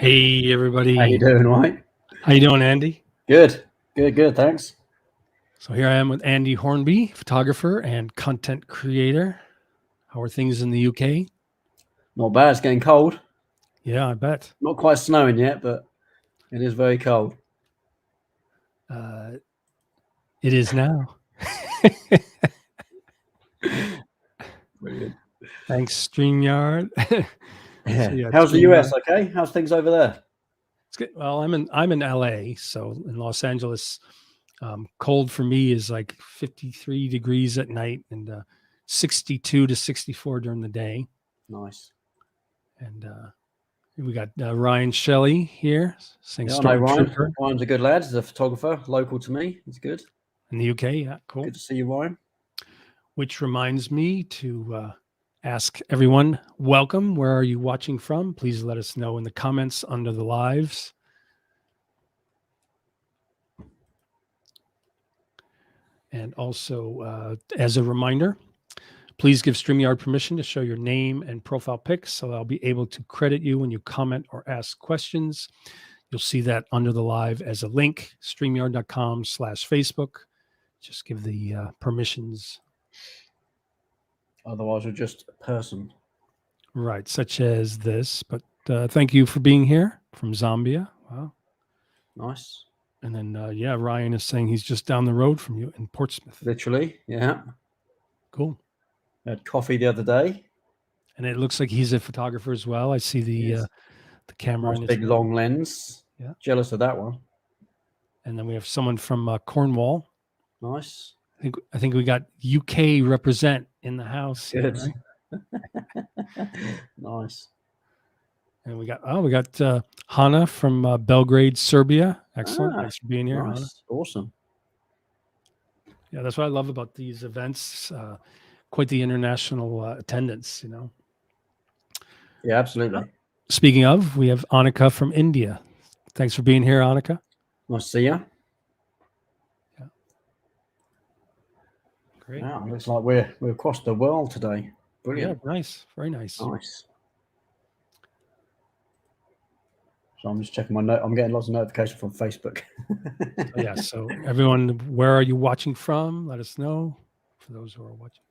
Hey everybody. How you doing, right? How you doing, Andy? Good, thanks. So here I am with Andy Hornby, photographer and content creator. How are things in the UK? Not bad, it's getting cold. Yeah, I bet. Not quite snowing yet, but it is very cold. It is now. Brilliant. Thanks, StreamYard. Yeah. So yeah, How's the StreamYard. US, okay? How's things over there? It's good. Well, I'm in LA, so in Los Angeles, cold for me is like 53 degrees at night and 62 to 64 during the day. Nice. And we got Ryan Shelley here saying Yeah, I know Ryan. Stormtrooper Ryan's a good lad. He's a photographer, local to me. He's good. in the UK. Yeah, cool. Good to see you, Ryan. Which reminds me to ask everyone, welcome. Where are you watching from? Please let us know in the comments under the lives. And also, as a reminder, please give StreamYard permission to show your name and profile pics so I'll be able to credit you when you comment or ask questions. You'll see that under the live as a link, streamyard.com/Facebook. Just give the permissions. Otherwise, we're just a person. Right, such as this. But thank you for being here from Zambia. Wow. Nice. And then, yeah, Ryan is saying he's just down the road from you in Portsmouth. Literally, yeah. Cool. I had coffee the other day. And it looks like he's a photographer as well. I see the camera. Nice big long lens. Yeah. Jealous of that one. And then we have someone from Cornwall. Nice. I think we got UK represent in the house. Good. Here, right? Nice. And we got Hannah from Belgrade, Serbia. Excellent. Thanks for being here, Nice. Hannah. Awesome. Yeah, that's what I love about these events. Quite the international attendance, Yeah, absolutely. Speaking of, we have Annika from India. Thanks for being here, Annika. Nice to see you. Yeah. Great. Wow, looks like we're across the world today. Brilliant. Yeah, nice. Very nice. Nice. So I'm just checking my note. I'm getting lots of notifications from Facebook. So everyone, where are you watching from? Let us know for those who are watching.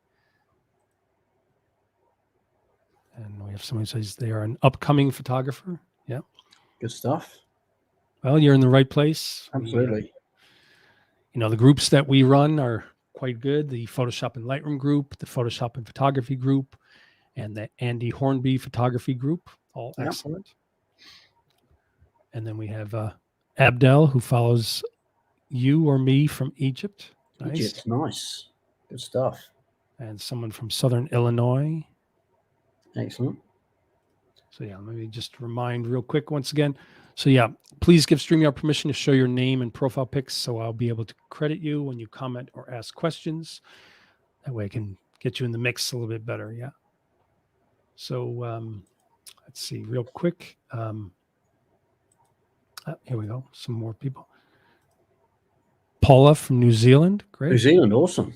And we have someone who says they are an upcoming photographer. Yeah. Good stuff. Well, you're in the right place. Absolutely. The groups that we run are quite good. The Photoshop and Lightroom group, the Photoshop and Photography group, and the Andy Hornby Photography group. All excellent. And then we have Abdel, who follows you or me from Egypt. Nice. Egypt, nice. Good stuff. And someone from Southern Illinois. Excellent. So yeah, let me just remind real quick once again. So yeah, please give StreamYard permission to show your name and profile pics so I'll be able to credit you when you comment or ask questions. That way I can get you in the mix a little bit better. Yeah. So let's see real quick. Here we go. Some more people. Paula from New Zealand. Great. New Zealand, awesome.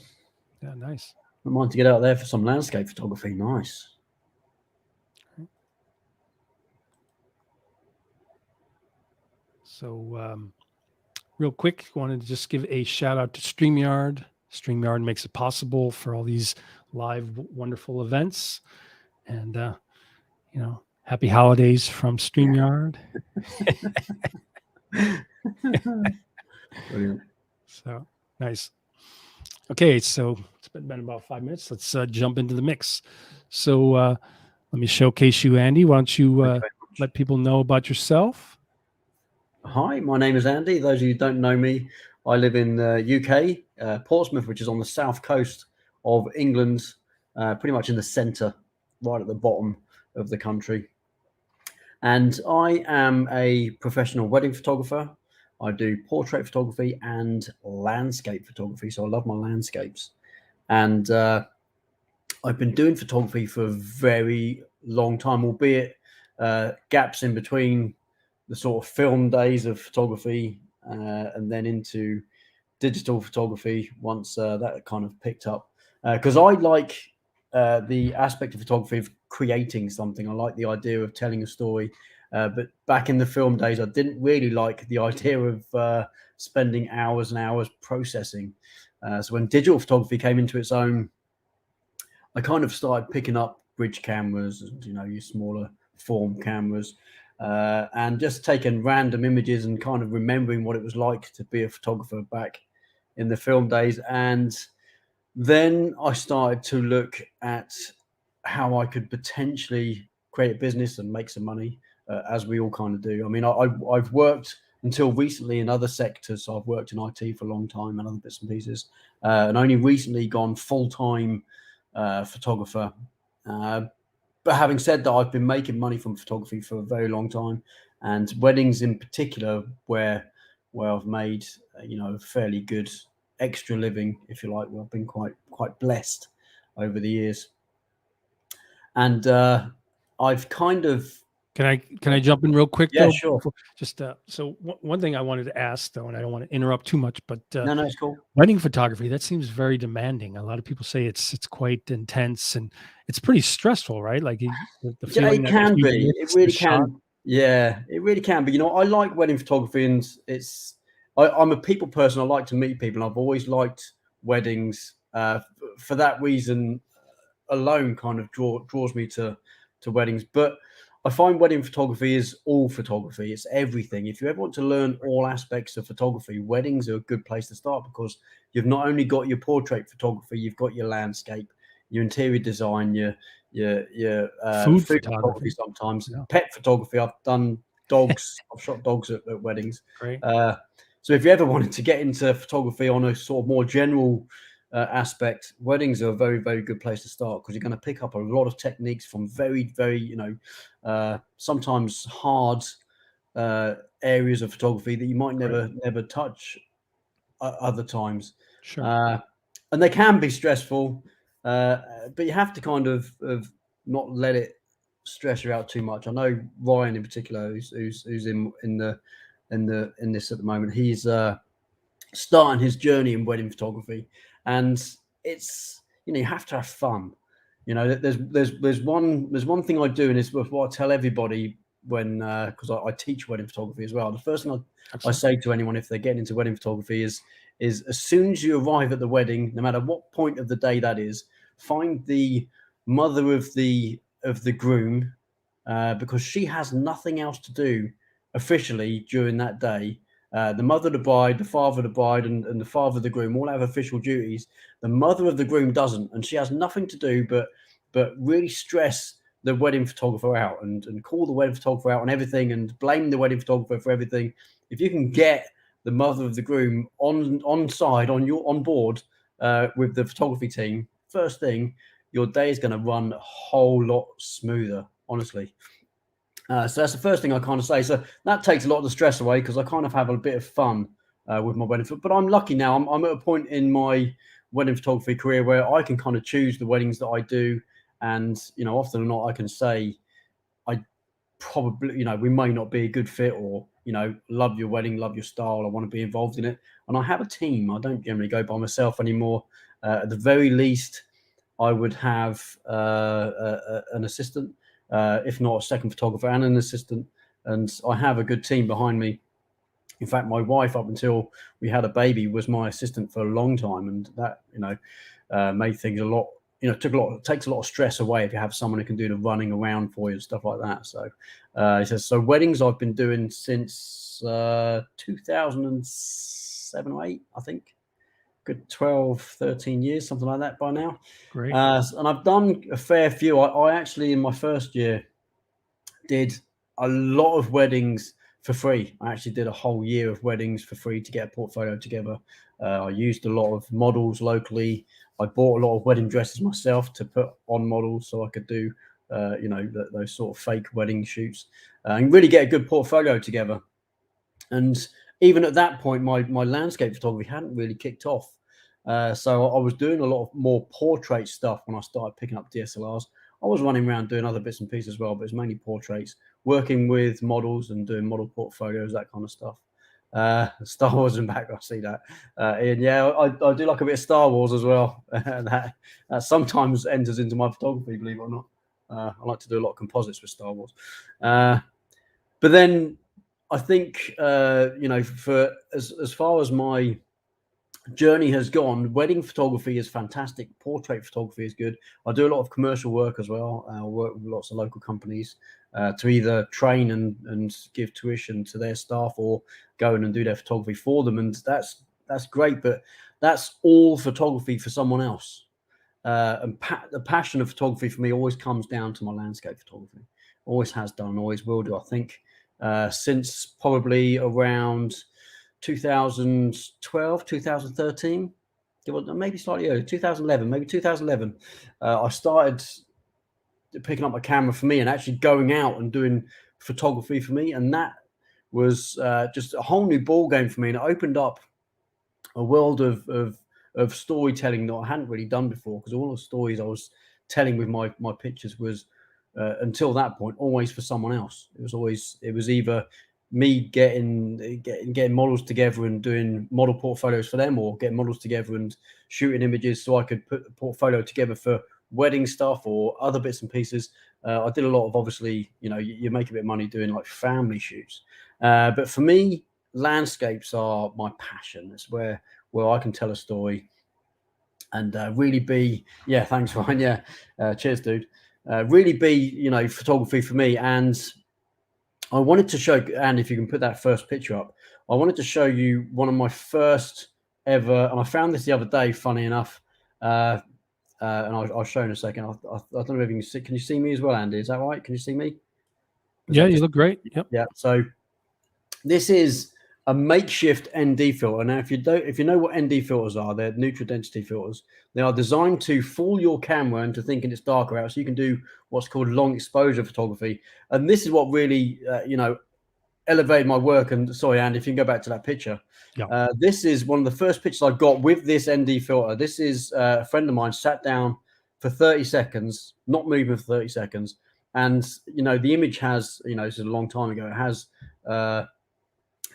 Yeah, nice. I mind to get out there for some landscape photography. Nice. So real quick, wanted to just give a shout out to StreamYard. StreamYard makes it possible for all these live wonderful events. And, happy holidays from StreamYard. Brilliant. So nice. Okay, so it's been about 5 minutes. Let's jump into the mix. So let me showcase you, Andy. Why don't you let people know about yourself? Hi, my name is Andy. Those of you who don't know me, I live in the UK, Portsmouth, which is on the south coast of England, pretty much in the centre, right at the bottom of the country. And I am a professional wedding photographer. I do portrait photography and landscape photography. So I love my landscapes. And I've been doing photography for a very long time, albeit gaps in between the sort of film days of photography and then into digital photography once that kind of picked up. Because I like the aspect of photography of creating something. I like the idea of telling a story But back in the film days, I didn't really like the idea of spending hours and hours processing. So when digital photography came into its own, I kind of started picking up bridge cameras and, your smaller form cameras, and just taking random images and kind of remembering what it was like to be a photographer back in the film days. And then I started to look at how I could potentially create a business and make some money, as we all kind of do. I mean, I've worked until recently in other sectors. So I've worked in IT for a long time and other bits and pieces, and only recently gone full-time photographer. But having said that, I've been making money from photography for a very long time, and weddings in particular, where I've made a fairly good extra living, if you like. Well, I've been quite blessed over the years, and I've kind of Can I jump in real quick yeah, though? sure. Just so one thing I wanted to ask though, and I don't want to interrupt too much, but No, it's cool. wedding photography, that seems very demanding. A lot of people say it's quite intense and it's pretty stressful, right? Like the Yeah, feeling it that if can you be. It miss the really shot. can. Yeah, it really can be. I like wedding photography, and I'm a people person. I like to meet people. And I've always liked weddings. For that reason alone, kind of draws me to weddings. But I find wedding photography is all photography. It's everything. If you ever want to learn all aspects of photography, weddings are a good place to start, because you've not only got your portrait photography, you've got your landscape, your interior design, your Food food photography, photography. sometimes Yeah, pet photography. I've done dogs. I've shot dogs at weddings. great. So if you ever wanted to get into photography on a sort of more general aspect, weddings are a very, very good place to start, because you're going to pick up a lot of techniques from very, very, sometimes hard areas of photography that you might Great. never touch other times. Sure. And they can be stressful, but you have to kind of not let it stress you out too much. I know Ryan in particular, who's in this at the moment. He's starting his journey in wedding photography, and it's you have to have fun. There's one thing I do, and it's what I tell everybody when because I teach wedding photography as well. The first thing I Excellent. say to anyone if they're getting into wedding photography is as soon as you arrive at the wedding, no matter what point of the day that is, find the mother of the groom, because she has nothing else to do officially during that day. The mother of the bride, the father of the bride, and the father of the groom all have official duties. The mother of the groom doesn't, and she has nothing to do but really stress the wedding photographer out and call the wedding photographer out on everything and blame the wedding photographer for everything. If you can get the mother of the groom on board with the photography team, first thing, your day is going to run a whole lot smoother, honestly. So that's the first thing I kind of say. So that takes a lot of the stress away, because I kind of have a bit of fun with my wedding. But I'm lucky now. I'm at a point in my wedding photography career where I can kind of choose the weddings that I do, and often or not, I can say I probably we may not be a good fit, or love your wedding, love your style, I want to be involved in it, and I have a team. I don't generally go by myself anymore. At the very least, I would have an assistant, if not a second photographer and an assistant, and I have a good team behind me. In fact, my wife, up until we had a baby, was my assistant for a long time, and that made things a lot. Takes a lot of stress away if you have someone who can do the running around for you and stuff like that. So, he says, so weddings I've been doing since 2007 or 8, I think. Good 12, 13 years, something like that by now. Great. And I've done a fair few. I actually, in my first year, did a lot of weddings for free. I actually did a whole year of weddings for free to get a portfolio together. I used a lot of models locally. I bought a lot of wedding dresses myself to put on models so I could do, those sort of fake wedding shoots, and really get a good portfolio together. And even at that point, my landscape photography hadn't really kicked off. So I was doing a lot of more portrait stuff when I started picking up DSLRs. I was running around doing other bits and pieces as well, but it's mainly portraits, working with models and doing model portfolios, that kind of stuff. Star Wars in back, I see that. And yeah, I do like a bit of Star Wars as well. that sometimes enters into my photography, believe it or not. I like to do a lot of composites with Star Wars. But then I think, for as far as my journey has gone, wedding photography is fantastic. Portrait photography is good. I do a lot of commercial work as well. I work with lots of local companies to either train and give tuition to their staff, or go in and do their photography for them. And that's great, but that's all photography for someone else. And the passion of photography for me always comes down to my landscape photography. Always has done, always will do. I think since probably around 2012, 2013, maybe slightly earlier, 2011, maybe 2011. I started picking up my camera for me and actually going out and doing photography for me. And that was just a whole new ball game for me. And it opened up a world of storytelling that I hadn't really done before, because all the stories I was telling with my pictures was until that point always for someone else. It was either me getting models together and doing model portfolios for them, or getting models together and shooting images so I could put a portfolio together for wedding stuff or other bits and pieces. I did a lot of, obviously, you make a bit of money doing like family shoots, but for me, landscapes are my passion. It's where I can tell a story and really be, yeah, thanks, Ryan. Yeah, cheers, dude. Really be, photography for me. And I wanted to show, and if you can put that first picture up, I wanted to show you one of my first ever, and I found this the other day, funny enough, and I'll show in a second. I don't know if you can see. Can you see me as well, Andy? Is that right? Can you see me? Yeah, you look great. Yep. Yeah. So this is a makeshift ND filter. Now, if you know what ND filters are, they're neutral density filters. They are designed to fool your camera into thinking it's darker out, so you can do what's called long exposure photography. And this is what really, elevated my work. And sorry, Andy, if you can go back to that picture. Yeah. This is one of the first pictures I got with this ND filter. This is a friend of mine sat down for 30 seconds, not moving for 30 seconds. And, the image has, this is a long time ago, it has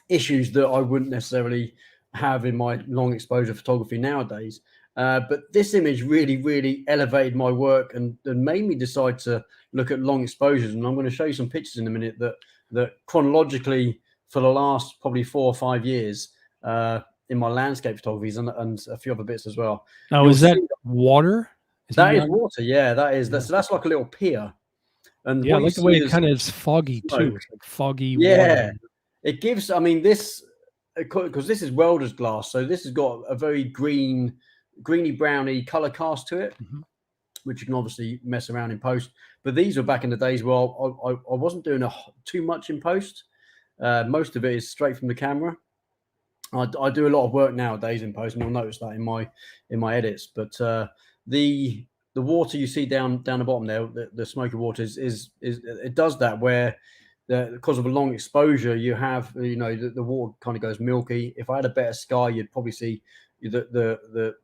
issues that I wouldn't necessarily have in my long exposure photography nowadays. But this image really, really elevated my work and made me decide to look at long exposures. And I'm going to show you some pictures in a minute that chronologically, for the last probably 4 or 5 years, in my landscape photographies and a few other bits as well. Now, is that water? That is water. Yeah, that is. Yeah. That's like a little pier. And yeah, I what like the way it kind of is foggy too. It's like foggy water. It gives, this, because this is welder's glass, so this has got a very greeny browny color cast to it, which you can obviously mess around in post. But these were back in the days where I wasn't doing too much in post. Most of it is straight from the camera. I do a lot of work nowadays in post, and you'll notice that in my edits. But the water you see down the bottom there, the smoky water is it does that where because of a long exposure, you have the water kind of goes milky. If I had a better sky, you'd probably see the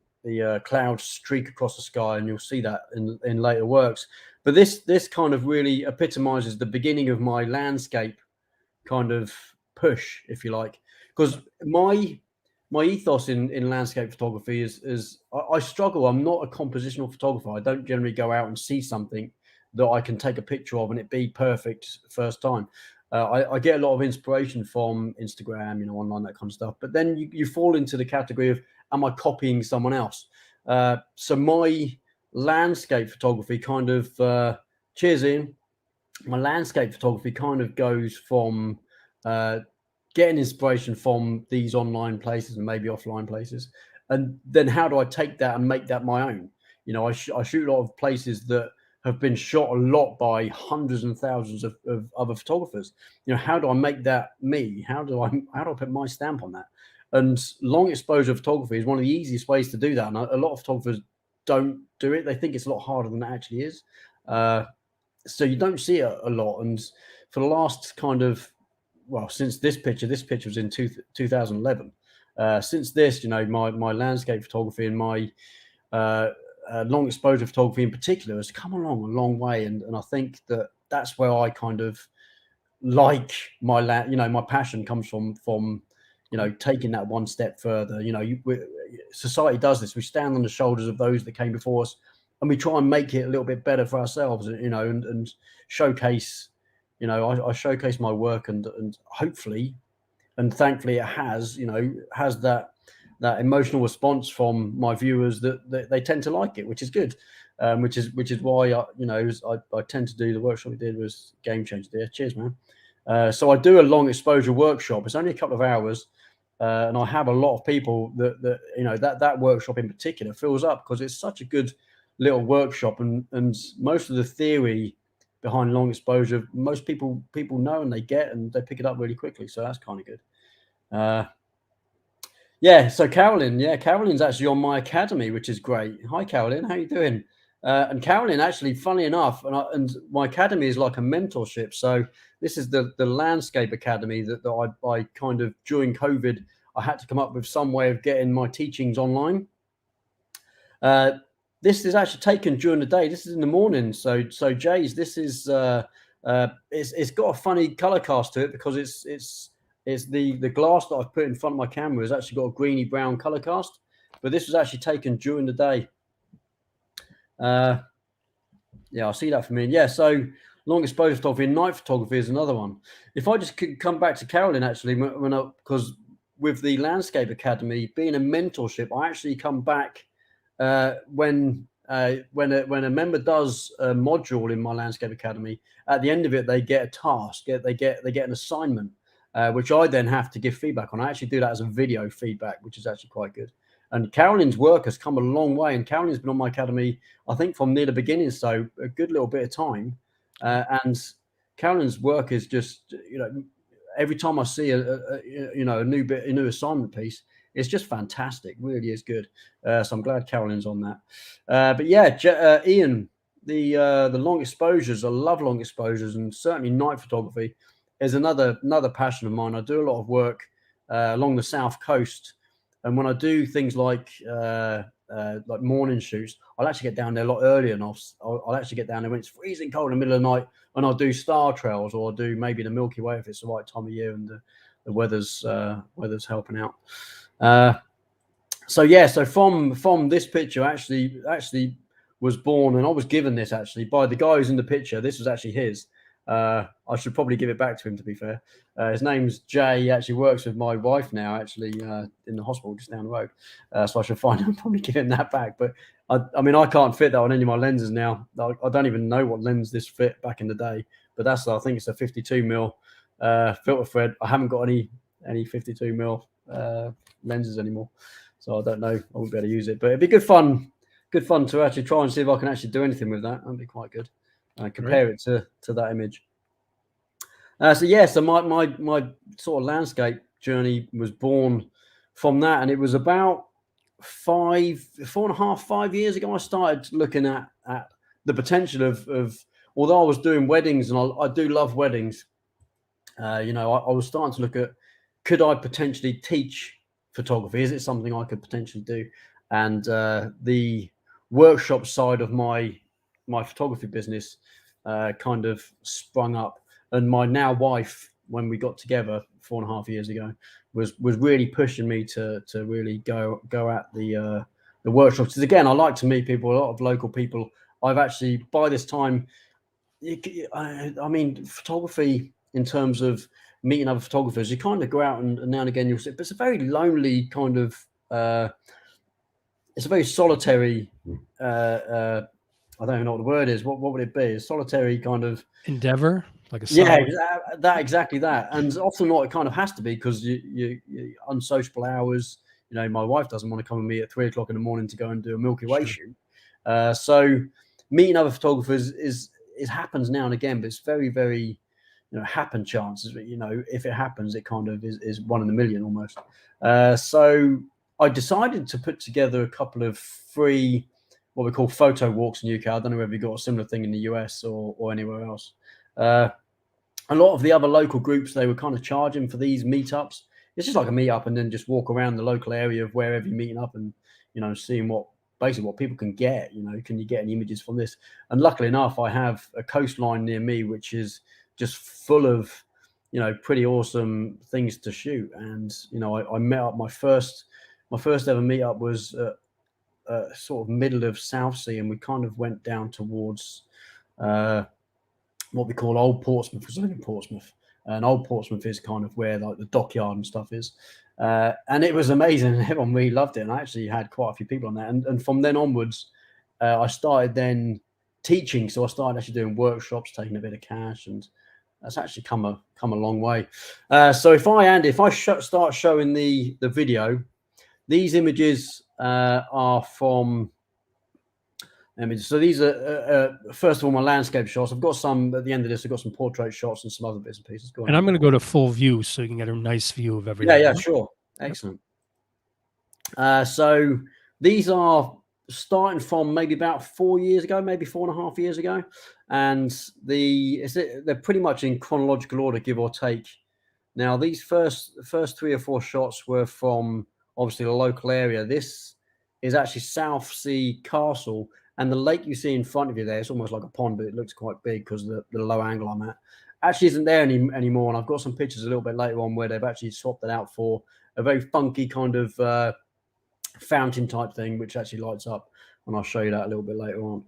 clouds streak across the sky, and you'll see that in later works. But this kind of really epitomizes the beginning of my landscape kind of push, if you like, because my ethos in landscape photography is I struggle. I'm not a compositional photographer. I don't generally go out and see something that I can take a picture of and it be perfect first time. I get a lot of inspiration from Instagram, online, that kind of stuff. But then you fall into the category of, am I copying someone else? So my landscape photography kind of, cheers, Ian. My landscape photography kind of goes from getting inspiration from these online places and maybe offline places. And then how do I take that and make that my own? I shoot a lot of places that have been shot a lot by hundreds and thousands of other photographers. How do I make that me? How do I put my stamp on that? And long exposure photography is one of the easiest ways to do that. And a lot of photographers don't do it. They think it's a lot harder than it actually is. So you don't see it a lot. And for the last kind of, since this picture was in 2011. Since this, my landscape photography and my long exposure photography in particular has come along a long way. And I think that's where I kind of like my passion comes from, taking that one step further. Society does this. We stand on the shoulders of those that came before us, and we try and make it a little bit better for ourselves, and showcase I showcase my work, and hopefully and thankfully it has that emotional response from my viewers that they tend to like it, which is good. Which is why I tend to do the workshop we did was game changer there. Cheers, man. So I do a long exposure workshop. It's only a couple of hours, and I have a lot of people that workshop in particular fills up because it's such a good little workshop, and most of the theory behind long exposure, most people know and they get and they pick it up really quickly. So that's kind of good. So Carolyn's actually on my academy, which is great. Hi, Carolyn, how you doing? And Carolyn, actually, funnily enough, and my academy is like a mentorship. So this is the landscape academy that I kind of, during COVID, I had to come up with some way of getting my teachings online. This is actually taken during the day. This is in the morning. So Jay's, this is it's got a funny color cast to it because it's the glass that I've put in front of my camera has actually got a greeny brown color cast, but this was actually taken during the day. I see that from me. Yeah, so long exposure photography and night photography is another one. If I just could come back to Carolyn, actually, because with the Landscape Academy being a mentorship, I actually come back when a member does a module in my Landscape Academy. At the end of it, they get a task. They get an assignment, which I then have to give feedback on. I actually do that as a video feedback, which is actually quite good. And Carolyn's work has come a long way. And Carolyn's been on my academy, I think, from near the beginning, so a good little bit of time. And Carolyn's work is just, every time I see a new assignment piece, it's just fantastic. Really is good. So I'm glad Carolyn's on that. Ian, the long exposures, I love long exposures, and certainly night photography is another passion of mine. I do a lot of work along the south coast. And when I do things like morning shoots, I'll actually get down there a lot earlier, and I'll actually get down there when it's freezing cold in the middle of the night, and I'll do star trails, or I'll do maybe the Milky Way if it's the right time of year and the weather's helping out. So from this picture actually was born, and I was given this actually by the guy who's in the picture. This was actually his. I should probably give it back to him, to be fair. His name's Jay. He actually works with my wife now, actually, in the hospital just down the road. So I should find him and probably give him that back. But I can't fit that on any of my lenses now. I don't even know what lens this fit back in the day. But I think it's a 52mm filter thread. I haven't got any 52mm lenses anymore, so I don't know. I won't be able to use it. But it'd be good fun to actually try and see if I can actually do anything with that. That'd be quite good. Compare it to that image. So my sort of landscape journey was born from that, and it was about 4.5, 5 years ago. I started looking at the potential of although I was doing weddings, and I do love weddings. I was starting to look at, could I potentially teach photography? Is it something I could potentially do? And the workshop side of my photography business kind of sprung up, and my now wife, when we got together 4.5 years ago, was really pushing me to really go at the workshops. Because again, I like to meet people, a lot of local people. I've actually, by this time, photography, in terms of meeting other photographers, you kind of go out and now and again you'll see, but it's a very lonely kind of it's a very solitary I don't even know what the word is. What would it be? A solitary kind of endeavor, like a exactly that. And often what it kind of has to be, because you unsociable hours. My wife doesn't want to come with me at 3 o'clock in the morning to go and do a Milky Way shoot. So meeting other photographers is happens now and again, but it's very, very happen chances. If it happens, it kind of is 1 in a million almost. So I decided to put together a couple of free, what we call photo walks in the UK. I don't know whether you've got a similar thing in the US or anywhere else. A lot of the other local groups, they were kind of charging for these meetups. It's just like a meetup, and then just walk around the local area of wherever you're meeting up, and seeing what people can get. Can you get any images from this? And luckily enough, I have a coastline near me which is just full of pretty awesome things to shoot. And I met up, my first ever meetup was sort of middle of Southsea, and we kind of went down towards what we call Old Portsmouth, because I live in Portsmouth, and Old Portsmouth is kind of where like the dockyard and stuff is. And it was amazing. Everyone really loved it, and I actually had quite a few people on that. And from then onwards, I started then teaching. So I started actually doing workshops, taking a bit of cash, and that's actually come a long way. So if I start showing the video, these images are from. So these are first of all my landscape shots. I've got some at the end of this. I've got some portrait shots and some other bits and pieces. Go on. And I'm going to go to full view so you can get a nice view of everything. Yeah, sure. Excellent. So these are starting from maybe about 4 years ago, maybe 4.5 years ago, and they're pretty much in chronological order, give or take. Now, these first 3 or 4 shots were from obviously the local area. This is actually Southsea Castle, and the lake you see in front of you there, it's almost like a pond, but it looks quite big because of the low angle I'm at. Actually isn't there anymore, and I've got some pictures a little bit later on where they've actually swapped it out for a very funky kind of fountain type thing, which actually lights up, and I'll show you that a little bit later on.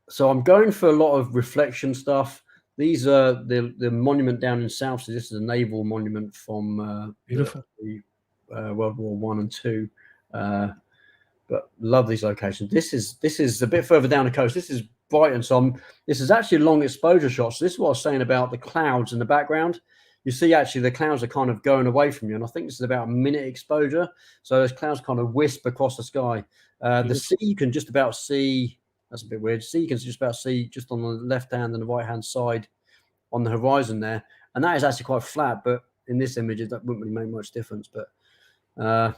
So I'm going for a lot of reflection stuff. These are the monument down in Southsea. This is a naval monument from Beautiful. the World War I and II. But love these locations. This is a bit further down the coast. This is Brighton. So this is actually a long exposure shot. So this is what I was saying about the clouds in the background. You see, actually, the clouds are kind of going away from you. And I think this is about a minute exposure. So those clouds kind of wisp across the sky. The sea, you can just about see. That's a bit weird. Sea, you can just about see just on the left hand and the right hand side on the horizon there. And that is actually quite flat. But in this image, that wouldn't really make much difference. But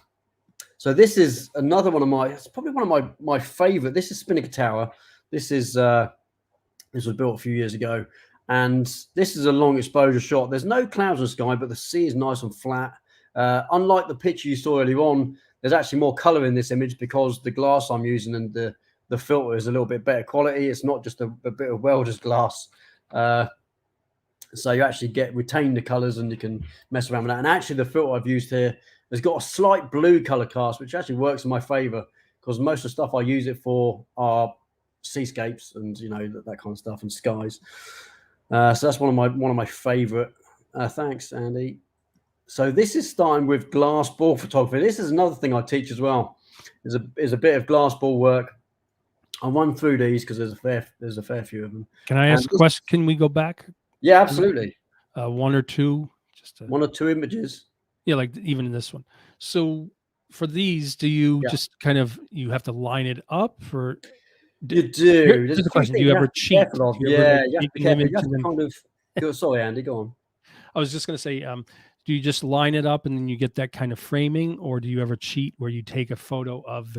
so this is another one of it's probably one of my favorite. This is Spinnaker Tower. This was built a few years ago. And this is a long exposure shot. There's no clouds in the sky, but the sea is nice and flat. Unlike the picture you saw earlier on, there's actually more color in this image because the glass I'm using and the filter is a little bit better quality. It's not just a bit of welder's glass. So you actually retain the colors and you can mess around with that. And actually the filter I've used here has got a slight blue color cast, which actually works in my favor because most of the stuff I use it for are seascapes and, you know, that kind of stuff and skies. So that's one of my favorite. Thanks, Andy. So this is starting with glass ball photography. This is another thing I teach as well. Is a bit of glass ball work. I'll run through these because there's a fair few of them. Can I ask a question? Can we go back? Yeah, absolutely. One or two, one or two images. Yeah, like even in this one. So for these, do you just kind of you have to line it up or? You do. There's a question. Do you ever cheat? You have to be careful. You have to kind of. Sorry, Andy. Go on. I was just going to say, do you just line it up and then you get that kind of framing, or do you ever cheat where you take a photo of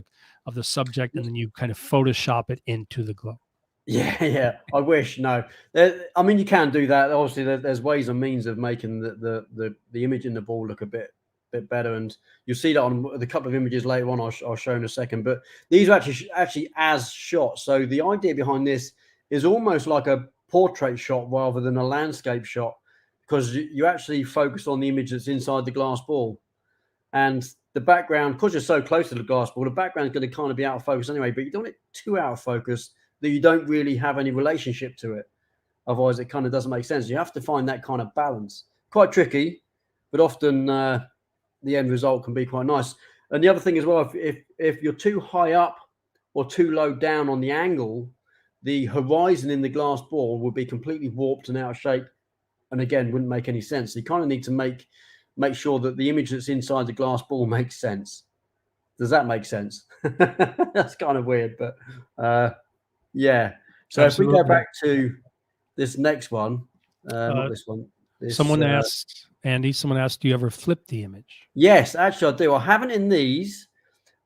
the subject and then you kind of Photoshop it into the glow? Yeah. I wish. No, I mean you can do that. Obviously, there's ways and means of making the image in the ball look a bit better, and you'll see that on the couple of images later on. I'll show in a second. But these are actually as shots. So the idea behind this is almost like a portrait shot rather than a landscape shot, because you actually focus on the image that's inside the glass ball, and the background, because you're so close to the glass ball, the background is going to kind of be out of focus anyway. But you don't want it too out of focus that you don't really have any relationship to it. Otherwise, it kind of doesn't make sense. You have to find that kind of balance. Quite tricky, but often the end result can be quite nice. And the other thing as well, if you're too high up or too low down on the angle, the horizon in the glass ball would be completely warped and out of shape, and again wouldn't make any sense. So you kind of need to make sure that the image that's inside the glass ball makes sense. Does that make sense? That's kind of weird, but yeah. So Absolutely. If we go back to this next one, not this one. Someone asked, Andy, do you ever flip the image? Yes, actually I do. I haven't in these,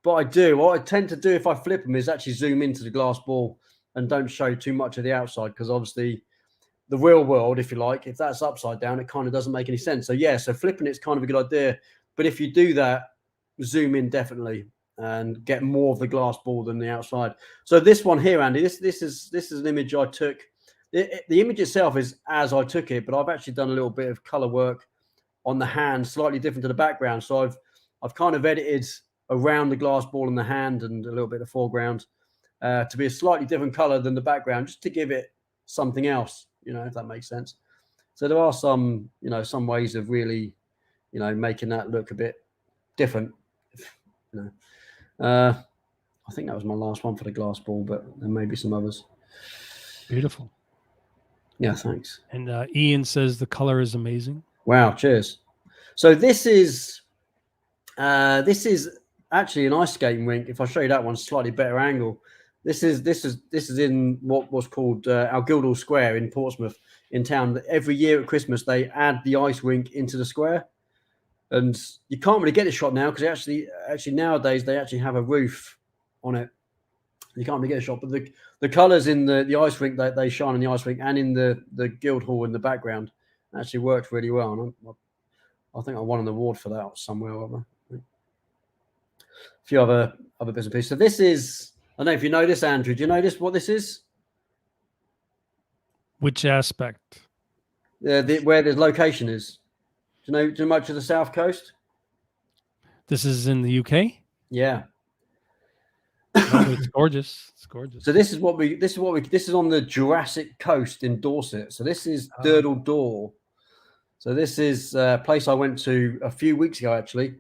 but I do. What I tend to do if I flip them is actually zoom into the glass ball and don't show too much of the outside, because obviously the real world, if you like, if that's upside down, it kind of doesn't make any sense. So yeah, so flipping it's kind of a good idea. But if you do that, zoom in definitely and get more of the glass ball than the outside. So this one here, Andy, this is an image I took. The image itself is as I took it, but I've actually done a little bit of color work on the hand, slightly different to the background. So I've kind of edited around the glass ball in the hand and a little bit of foreground to be a slightly different color than the background, just to give it something else, if that makes sense. So there are some, some ways of really, making that look a bit different. I think that was my last one for the glass ball, but there may be some others. Beautiful. Yeah, thanks. And Ian says the color is amazing. Wow, cheers. So this is actually an ice skating rink. If I show you that one, slightly better angle. This is in what was called our Guildhall Square in Portsmouth in town. Every year at Christmas they add the ice rink into the square, and you can't really get a shot now because actually nowadays they actually have a roof on it. You can't really get a shot, but the colours in the ice rink they shine in the ice rink and in the Guildhall in the background actually worked really well. And I think I won an award for that somewhere or other. A few other bits and pieces. So this is, I don't know if you know this, Andrew. Do you know what this is? Which aspect? Where the location is. Do you know much of the South Coast? This is in the UK? Yeah. It's gorgeous. It's gorgeous. So this is on the Jurassic Coast in Dorset. So this is Durdle Door. So this is a place I went to a few weeks ago, actually.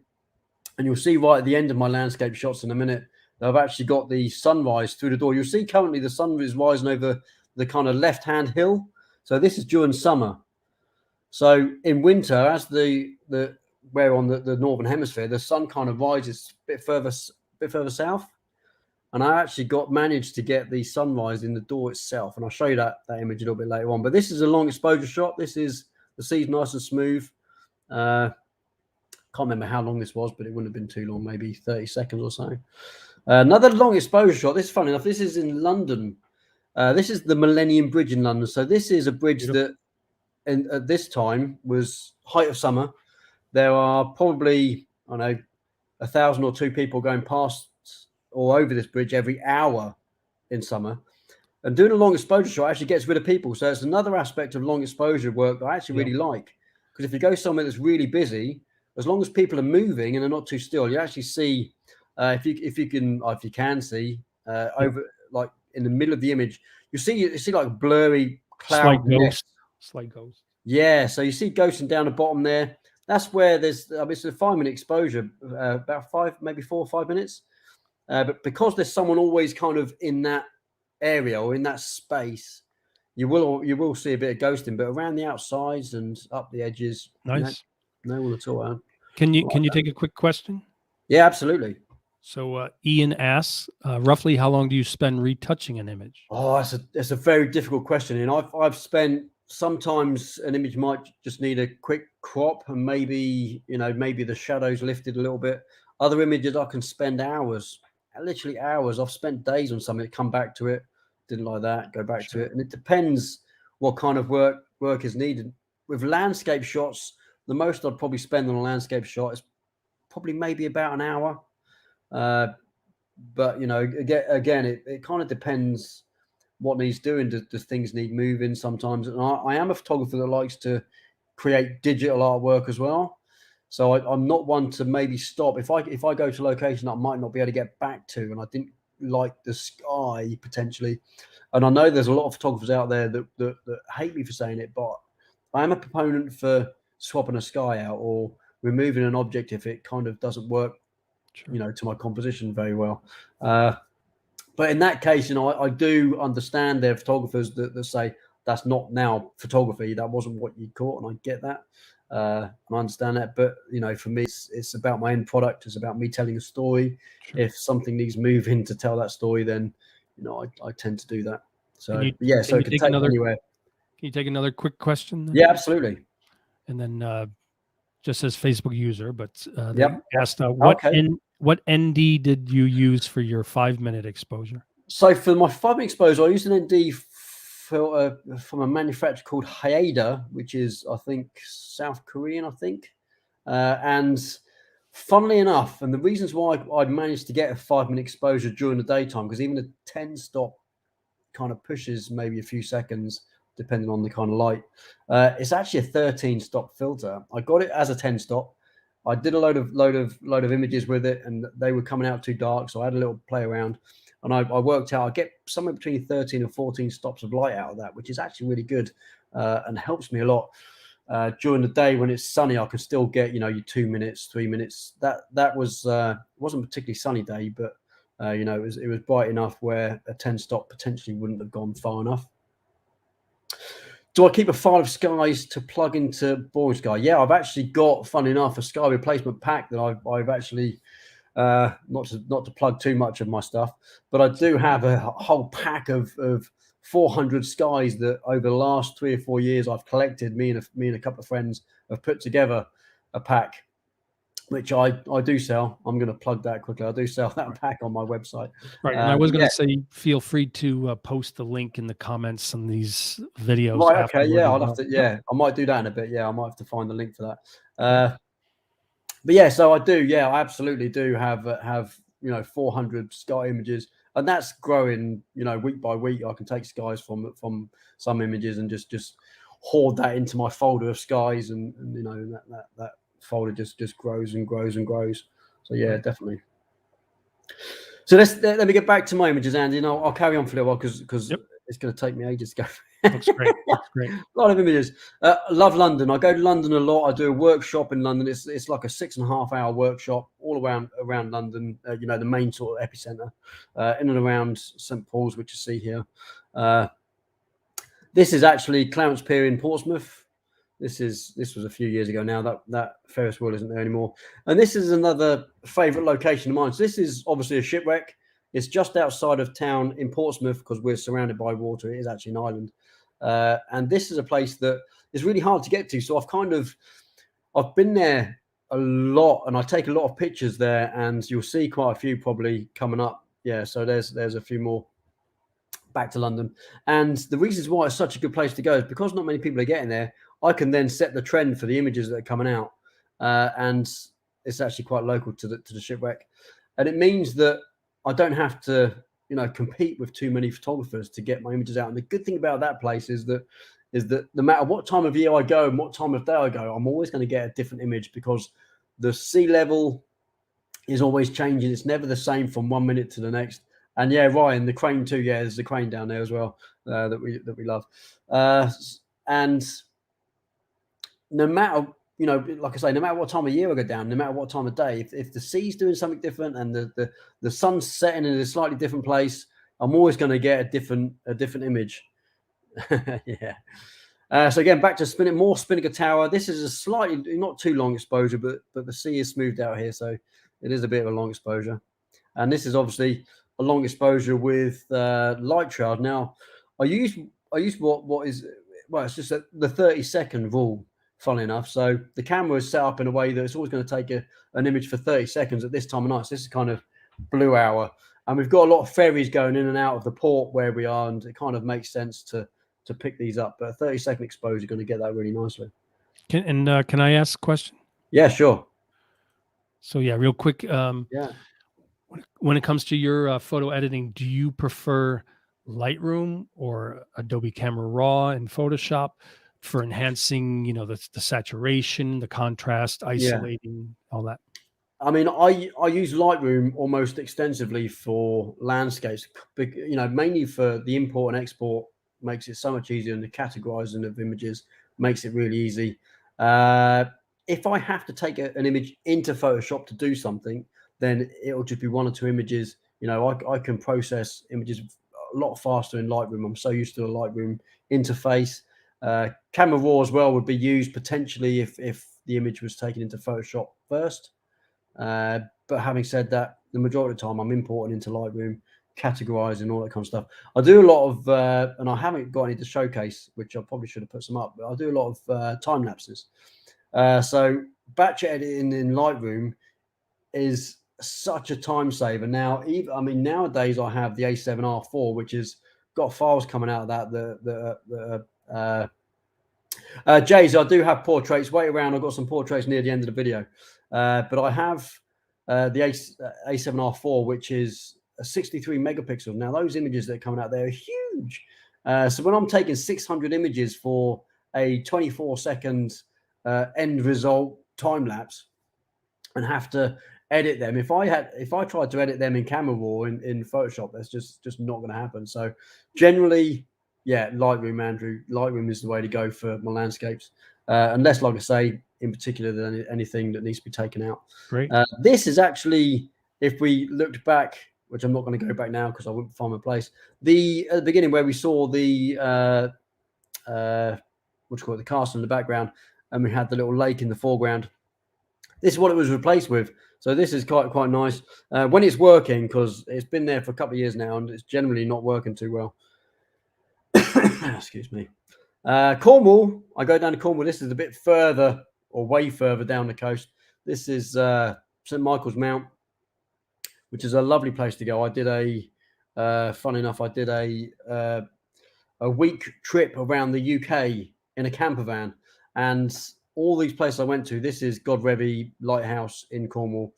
And you'll see right at the end of my landscape shots in a minute, that I've actually got the sunrise through the door. You'll see currently the sun is rising over the kind of left-hand hill. So this is during summer. So in winter, as we're on the northern hemisphere, the sun kind of rises a bit further south. And I actually managed to get the sunrise in the door itself. And I'll show you that image a little bit later on. But this is a long exposure shot. This is the sea's nice and smooth. Can't remember how long this was, but it wouldn't have been too long, maybe 30 seconds or so. Another long exposure shot. This is funny enough. This is in London. This is the Millennium Bridge in London. So this is a bridge that at this time was height of summer. There are probably, 1,000 or 2 people going past or over this bridge every hour in summer. And doing a long exposure shot actually gets rid of people. So it's another aspect of long exposure work that I actually really like. Because if you go somewhere that's really busy, as long as people are moving and they're not too still, you actually see, if you can see over, like in the middle of the image, you see like blurry cloud Slight ghost. Yeah, so you see ghosting down the bottom there. That's where there's it's a 5-minute exposure, about 4 or 5 minutes. But because there's someone always kind of in that area or in that space, you will see a bit of ghosting, but around the outsides and up the edges, nice. No one at all. Can you take a quick question? Yeah, absolutely. So Ian asks, roughly how long do you spend retouching an image? Oh, that's a very difficult question. And I've spent, sometimes an image might just need a quick crop and maybe the shadows lifted a little bit. Other images I can spend hours, literally hours. I've spent days on something, come back to it, didn't like that, go back to it. And it depends what kind of work is needed. With landscape shots, the most I'd probably spend on a landscape shot is probably maybe about an hour. But again, it kind of depends what needs doing. Does things need moving sometimes? And I am a photographer that likes to create digital artwork as well. So I'm not one to maybe stop. If I go to a location that I might not be able to get back to, and I didn't like the sky potentially, and I know there's a lot of photographers out there that hate me for saying it, but I am a proponent for swapping a sky out or removing an object if it kind of doesn't work, to my composition very well. But in that case, I do understand there are photographers that say that's not now photography. That wasn't what you caught, and I get that. I understand that. But, for me, it's about my end product. It's about me telling a story. Sure. If something needs moving to tell that story, then, I tend to do that. So, so it can take anywhere. Can you take another quick question then? Yeah, absolutely. And then just says Facebook user, but they yep. asked what ND did you use for your 5-minute exposure? So for my 5-minute exposure, I used an ND from a manufacturer called Haeda, which is, I think, South Korean, and funnily enough, and the reasons why I managed to get a 5-minute exposure during the daytime, because even a 10-stop kind of pushes maybe a few seconds, depending on the kind of light. It's actually a 13-stop filter. I got it as a 10-stop, I did a load of images with it, and they were coming out too dark, so I had a little play around, and I worked out I get somewhere between 13 and 14 stops of light out of that, which is actually really good, and helps me a lot. During the day when it's sunny, I can still get, your 2 minutes, 3 minutes. That was wasn't a particularly sunny day, but it was bright enough where a 10 stop potentially wouldn't have gone far enough. Do I keep a file of skies to plug into Boring Sky? Yeah, I've actually got, fun enough, a sky replacement pack that I've actually not to plug too much of my stuff, but I do have a whole pack of 400 skies that over the last 3 or 4 years I've collected. Me and a couple of friends have put together a pack, which I do sell. I'm going to plug that quickly. I do sell that pack on my website. Right. And I was going to say, feel free to post the link in the comments on these videos. Right. Okay. Yeah. I'll have to. Yeah. I might do that in a bit. Yeah. I might have to find the link for that. But yeah, so I do. Yeah, I absolutely do have 400 sky images, and that's growing. Week by week, I can take skies from some images and just hoard that into my folder of skies, and that folder just grows and grows and grows. So yeah, definitely. So let me get back to my images, Andy. I'll carry on for a little while because it's going to take me ages to go. Looks great. Looks great. A lot of images. Love London. I go to London a lot. I do a workshop in London. It's like a 6.5 hour workshop all around London. The main sort of epicenter, in and around St Paul's, which you see here. This is actually Clarence Pier in Portsmouth. This was a few years ago now. That Ferris wheel isn't there anymore. And this is another favourite location of mine. So this is obviously a shipwreck. It's just outside of town in Portsmouth because we're surrounded by water. It is actually an island. And this is a place that is really hard to get to. So I've been there a lot, and I take a lot of pictures there, and you'll see quite a few probably coming up. Yeah, so there's a few more back to London. And the reasons why it's such a good place to go is because not many people are getting there. I can then set the trend for the images that are coming out. And it's actually quite local to the shipwreck. And it means that I don't have to, compete with too many photographers to get my images out. And the good thing about that place is that no matter what time of year I go and what time of day I go, I'm always going to get a different image because the sea level is always changing. It's never the same from 1 minute to the next. And yeah, Ryan, the crane too. Yeah, there's a crane down there as well that we love. And no matter, like I say, no matter what time of year I go down, no matter what time of day, if the sea's doing something different and the sun's setting in a slightly different place, I'm always going to get a different image. Yeah. So again, back to Spinnaker Tower. This is a slightly not too long exposure, but the sea is smoothed out here, so it is a bit of a long exposure. And this is obviously a long exposure with light trail. Now, I use what is, well, it's just the 30-second rule. Funnily enough, so the camera is set up in a way that it's always going to take an image for 30 seconds at this time of night. So this is kind of blue hour, and we've got a lot of ferries going in and out of the port where we are, and it kind of makes sense to pick these up. But a 30-second exposure, you're going to get that really nicely. Can I ask a question? Yeah, sure. So yeah, real quick. Yeah. When it comes to your photo editing, do you prefer Lightroom or Adobe Camera Raw and Photoshop for enhancing, the saturation, the contrast, isolating, all that? I mean, I use Lightroom almost extensively for landscapes, mainly for the import and export. Makes it so much easier, and the categorizing of images makes it really easy. If I have to take an image into Photoshop to do something, then it'll just be 1 or 2 images. I can process images a lot faster in Lightroom. I'm so used to the Lightroom interface. Camera Raw as well would be used potentially if the image was taken into Photoshop first. But having said that, the majority of the time I'm importing into Lightroom, categorizing, all that kind of stuff. I do a lot of, and I haven't got any to showcase, which I probably should have put some up, but I do a lot of time lapses. So batch editing in Lightroom is such a time saver. Now, nowadays I have the A7R4, which has got files coming out of that. Jays, I do have portraits. Wait around, I've got some portraits near the end of the video. But I have the A7R4, which is a 63 megapixel. Now, those images that are coming out there are huge. So when I'm taking 600 images for a 24-second end result time lapse, and have to edit them. If I tried to edit them in Camera Raw in Photoshop, that's just not going to happen. So generally, yeah, Lightroom, Andrew. Lightroom is the way to go for my landscapes, unless, like I say, in particular, there's anything that needs to be taken out. Great. This is actually, if we looked back, which I'm not going to go back now because I wouldn't find my place. At the beginning where we saw the what do you call it, the castle in the background, and we had the little lake in the foreground. This is what it was replaced with. So this is quite nice when it's working, because it's been there for a couple of years now and it's generally not working too well. Excuse me. Cornwall, I go down to Cornwall. This is a bit further, or way further down the coast. This is St Michael's Mount, which is a lovely place to go. I did fun enough, I did a week trip around the UK in a camper van, and all these places I went to. This is Godrevy Lighthouse in Cornwall.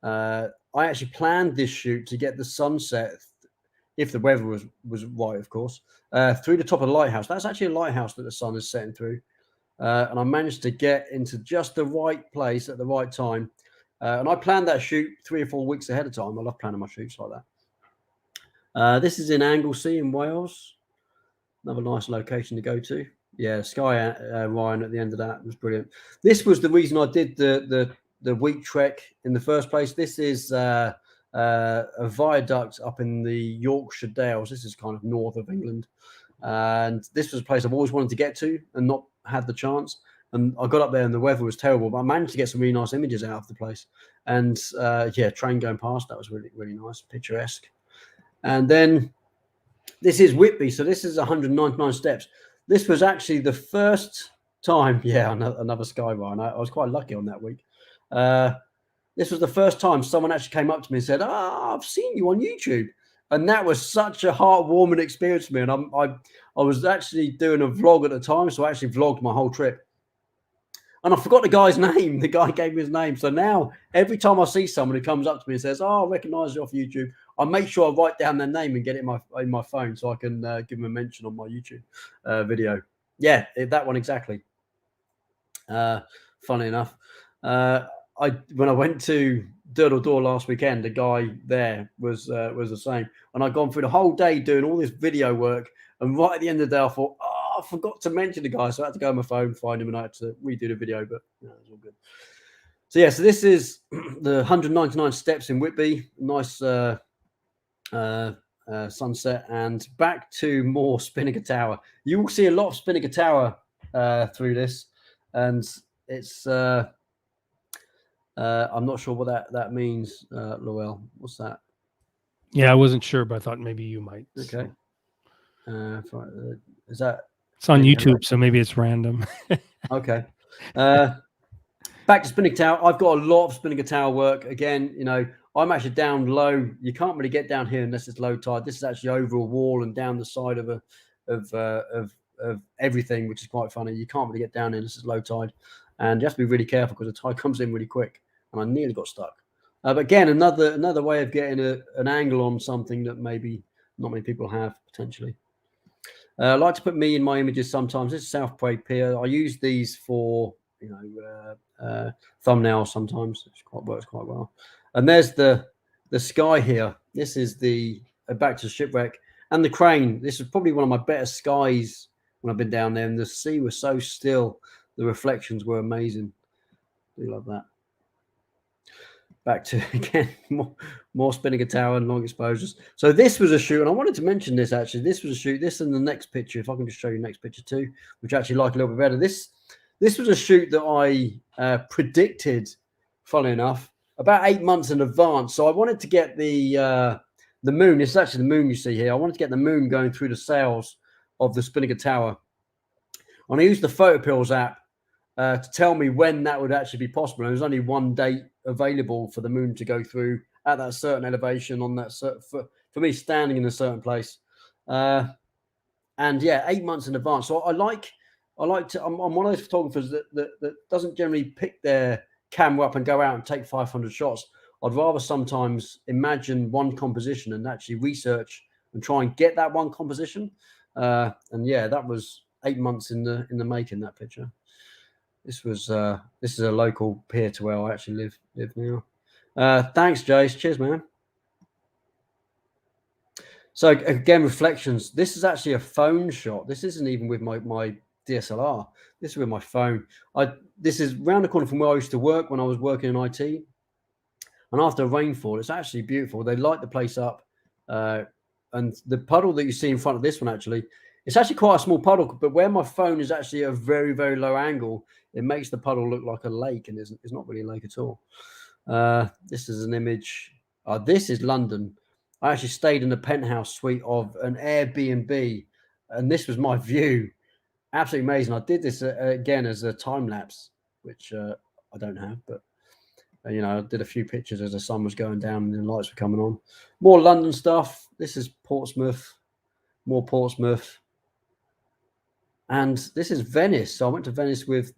I actually planned this shoot to get the sunset, if the weather was right, of course, through the top of the lighthouse. That's actually a lighthouse that the sun is setting through, and I managed to get into just the right place at the right time. And I planned that shoot 3 or 4 weeks ahead of time. I love planning my shoots like that. This is in Anglesey in Wales. Another nice location to go to. Yeah, Sky Ryan at the end of that was brilliant. This was the reason I did the week trek in the first place. This is a viaduct up in the Yorkshire Dales. This is kind of north of England, and this was a place I've always wanted to get to and not had the chance. And I got up there and the weather was terrible, but I managed to get some really nice images out of the place. And yeah, train going past, that was really, really nice, picturesque. And then this is Whitby. So this is 199 steps. This was actually the first time. Yeah, another Sky Ryan. I was quite lucky on that week. This was the first time someone actually came up to me and said, I've seen you on YouTube. And that was such a heartwarming experience for me. And I was actually doing a vlog at the time, so I actually vlogged my whole trip. And I forgot the guy's name. The guy gave me his name. So now every time I see someone who comes up to me and says, I recognize you off YouTube, I make sure I write down their name and get it in my phone so I can give them a mention on my YouTube video. Yeah, that one exactly. Funny enough. When I went to Durdle Door last weekend, the guy there was the same. And I'd gone through the whole day doing all this video work. And right at the end of the day, I thought, I forgot to mention the guy. So I had to go on my phone, find him, and I had to redo the video. But yeah, it was all good. So yeah, so this is the 199 steps in Whitby. Nice sunset, and back to more Spinnaker Tower. You will see a lot of Spinnaker Tower through this, and it's I'm not sure what that means, Lowell. What's that? Yeah, I wasn't sure, but I thought maybe you might. Okay. Is that? It's on YouTube, so maybe it's random. Okay. Back to Spinnaker Tower. I've got a lot of Spinnaker Tower work. Again, I'm actually down low. You can't really get down here unless it's low tide. This is actually over a wall and down the side of everything, which is quite funny. You can't really get down here unless it's low tide, and you have to be really careful because the tide comes in really quick. And I nearly got stuck. But again, another way of getting an angle on something that maybe not many people have potentially. I like to put me in my images sometimes. This is South Parade Pier. I use these for thumbnails sometimes. It works quite well. And there's the sky here. This is the back to the Shipwreck and the crane. This is probably one of my better skies when I've been down there. And the sea was so still. The reflections were amazing. I do love that. Back to, again, more Spinnaker Tower and long exposures. So this was a shoot, and I wanted to mention this actually. This was a shoot. This and the next picture, if I can just show you the next picture too, which I actually like a little bit better. This was a shoot that I predicted, funnily enough, about 8 months in advance. So I wanted to get the moon. This is actually the moon you see here. I wanted to get the moon going through the sails of the Spinnaker Tower. And I used the PhotoPills app to tell me when that would actually be possible. And there's only one date available for the moon to go through at that certain elevation on that for me standing in a certain place. And yeah, 8 months in advance. So I'm one of those photographers that doesn't generally pick their camera up and go out and take 500 shots. I'd rather sometimes imagine one composition and actually research and try and get that one composition. And yeah, that was 8 months in the making, that picture. This is a local pier to where I actually live now. Thanks, Jace. Cheers, man. So again, reflections. This is actually a phone shot. This isn't even with my DSLR. This is with my phone. This is round the corner from where I used to work when I was working in IT. And after rainfall, it's actually beautiful. They light the place up. And the puddle that you see in front of this one, actually, it's actually quite a small puddle. But where my phone is actually at a very, very low angle, it makes the puddle look like a lake. And it's not really a lake at all. This is an image. This is London. I actually stayed in the penthouse suite of an Airbnb. And this was my view. Absolutely amazing. I did this again as a time lapse, which I don't have, but I did a few pictures as the sun was going down and the lights were coming on. More London stuff. This is Portsmouth. More Portsmouth. And this is Venice. So I went to Venice with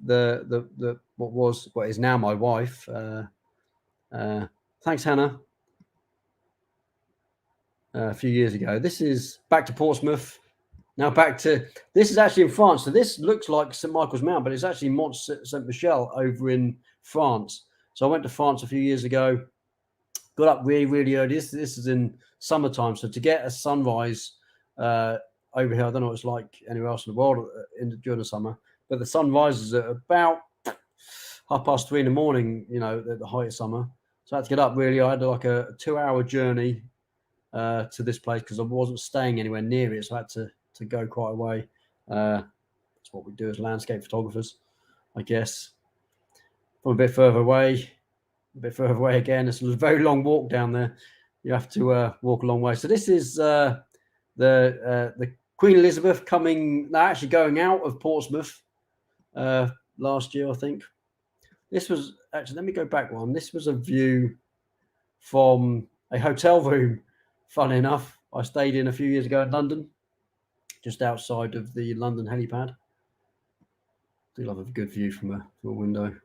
what is now my wife. Thanks, Hannah. A few years ago. This is back to Portsmouth. Now this is actually in France. So this looks like St. Michael's Mount, but it's actually Mont Saint Michel over in France. So I went to France a few years ago, got up really, really early. This is in summertime. So to get a sunrise over here, I don't know what it's like anywhere else in the world during the summer, but the sun rises at about 3:30 in the morning, at the height of summer. So I had to get up really. I had like a 2-hour journey to this place because I wasn't staying anywhere near it. So I had to go quite a way. That's what we do as landscape photographers, I guess. From a bit further away again. It's a very long walk down there. You have to walk a long way. So this is the Queen Elizabeth actually going out of Portsmouth last year, I think. This was actually, let me go back one. This was a view from a hotel room, funny enough. I stayed in a few years ago in London, just outside of the London helipad. Do love a good view from a window.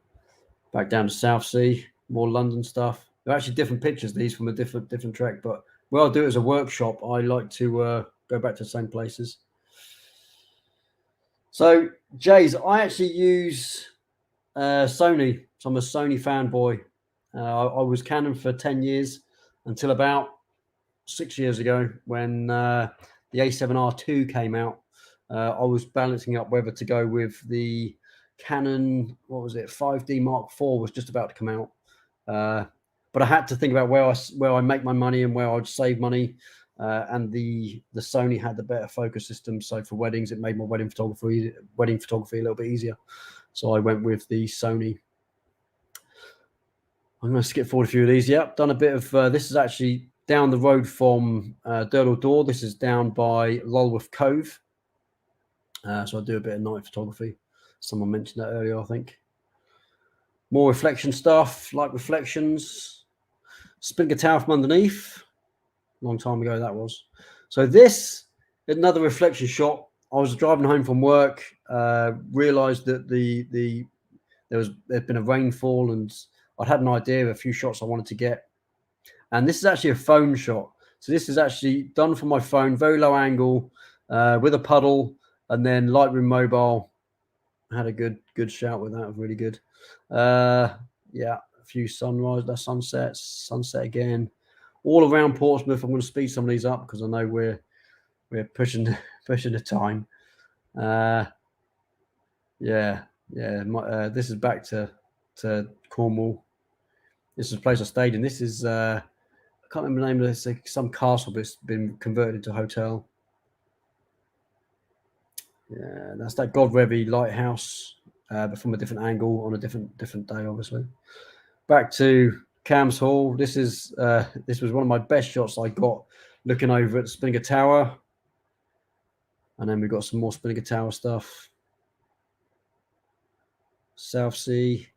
Back down to South Sea, more London stuff. They're actually different pictures, these from a different trek, but where I'll do it as a workshop, I like to go back to the same places. So, Jays, I actually use Sony. So I'm a Sony fanboy. I was Canon for 10 years until about 6 years ago when the A7R II came out. I was balancing up whether to go with the Canon, 5D Mark IV was just about to come out. But I had to think about where I make my money and where I'd save money. And the Sony had the better focus system. So for weddings, it made my wedding photography a little bit easier. So I went with the Sony. I'm going to skip forward a few of these. Yep, done a bit of, this is actually down the road from Durdle Door. This is down by Lulworth Cove. So I do a bit of night photography. Someone mentioned that earlier, I think. More reflection stuff, like reflections. Spinnaker Tower from underneath. Long time ago that was. So this, another reflection shot. I was driving home from work, realised that there'd been a rainfall, and I'd had an idea of a few shots I wanted to get. And this is actually a phone shot. So this is actually done from my phone, very low angle, with a puddle, and then Lightroom mobile. I had a good shout with that. It was really good. Yeah, a few sunsets, sunset again. All around Portsmouth. I'm going to speed some of these up because I know we're pushing the time. This is back to Cornwall. This is a place I stayed in. This is I can't remember the name of this. Like some castle, but it's been converted into a hotel. Yeah, that's that Godrevy lighthouse, but from a different angle on a different day, obviously. Back to Cam's Hall. This was one of my best shots I got looking over at Spinnaker Tower. And then we've got some more Spinnaker Tower stuff. South Sea.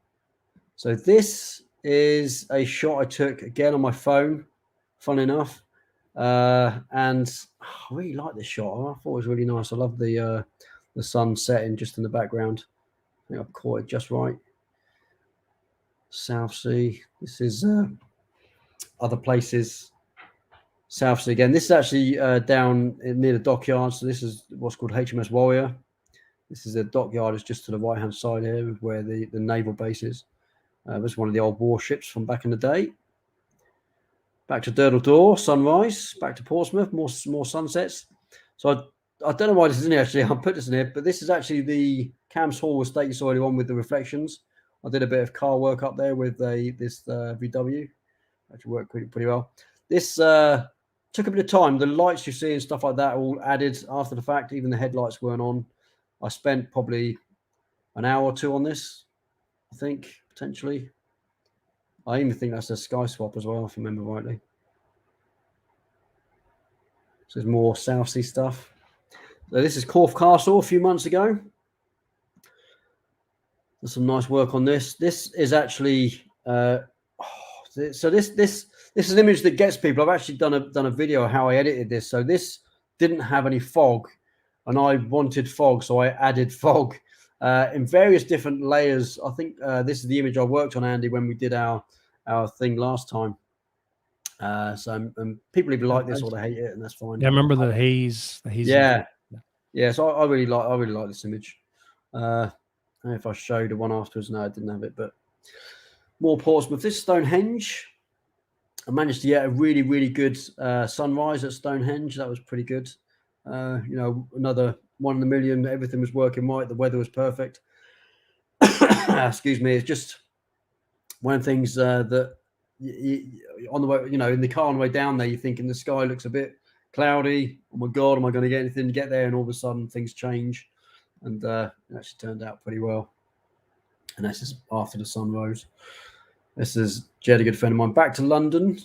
So this is a shot I took again on my phone, fun enough. And I really like this shot. I thought it was really nice. I love the sun setting just in the background. I think I've caught it just right. South Sea. This is other places. South Sea again. This is actually down near the dockyard. So this is what's called HMS Warrior. This is the dockyard. It's just to the right hand side here, where the naval base is. This is one of the old warships from back in the day. Back to Durdle Door, sunrise. Back to Portsmouth, more sunsets. So I don't know why this is in here, actually. I'll put this in here, but this is actually the Cams Hall estate you saw earlier on with the reflections. I did a bit of car work up there with this VW. Actually worked pretty well. This took a bit of time. The lights you see and stuff like that all added after the fact. Even the headlights weren't on. I spent probably an hour or two on this, I think, potentially. I even think that's a sky swap as well, if I remember rightly. So there's more South Sea stuff. So this is Corfe Castle a few months ago. There's some nice work on this. This is actually so this is an image that gets people. I've actually done a video of how I edited this. So this didn't have any fog, and I wanted fog, so I added fog in various different layers. I think this is the image I worked on, Andy, when we did our thing last time. So people either like this or they hate it, and that's fine. Yeah, I remember the haze. Yeah. So I really like this image. I don't know if I showed the one afterwards. No, I didn't have it, but more Portsmouth. This is Stonehenge. I managed to get a really good sunrise at Stonehenge. That was pretty good. Another one in a million. Everything was working right. The weather was perfect. Excuse me. It's just one of the things that on the way, in the car on the way down there, you're thinking the sky looks a bit cloudy. Oh my God, am I going to get anything to get there? And all of a sudden things change. And it actually turned out pretty well. And this is after the sun rose. This is Jed, a good friend of mine. Back to London.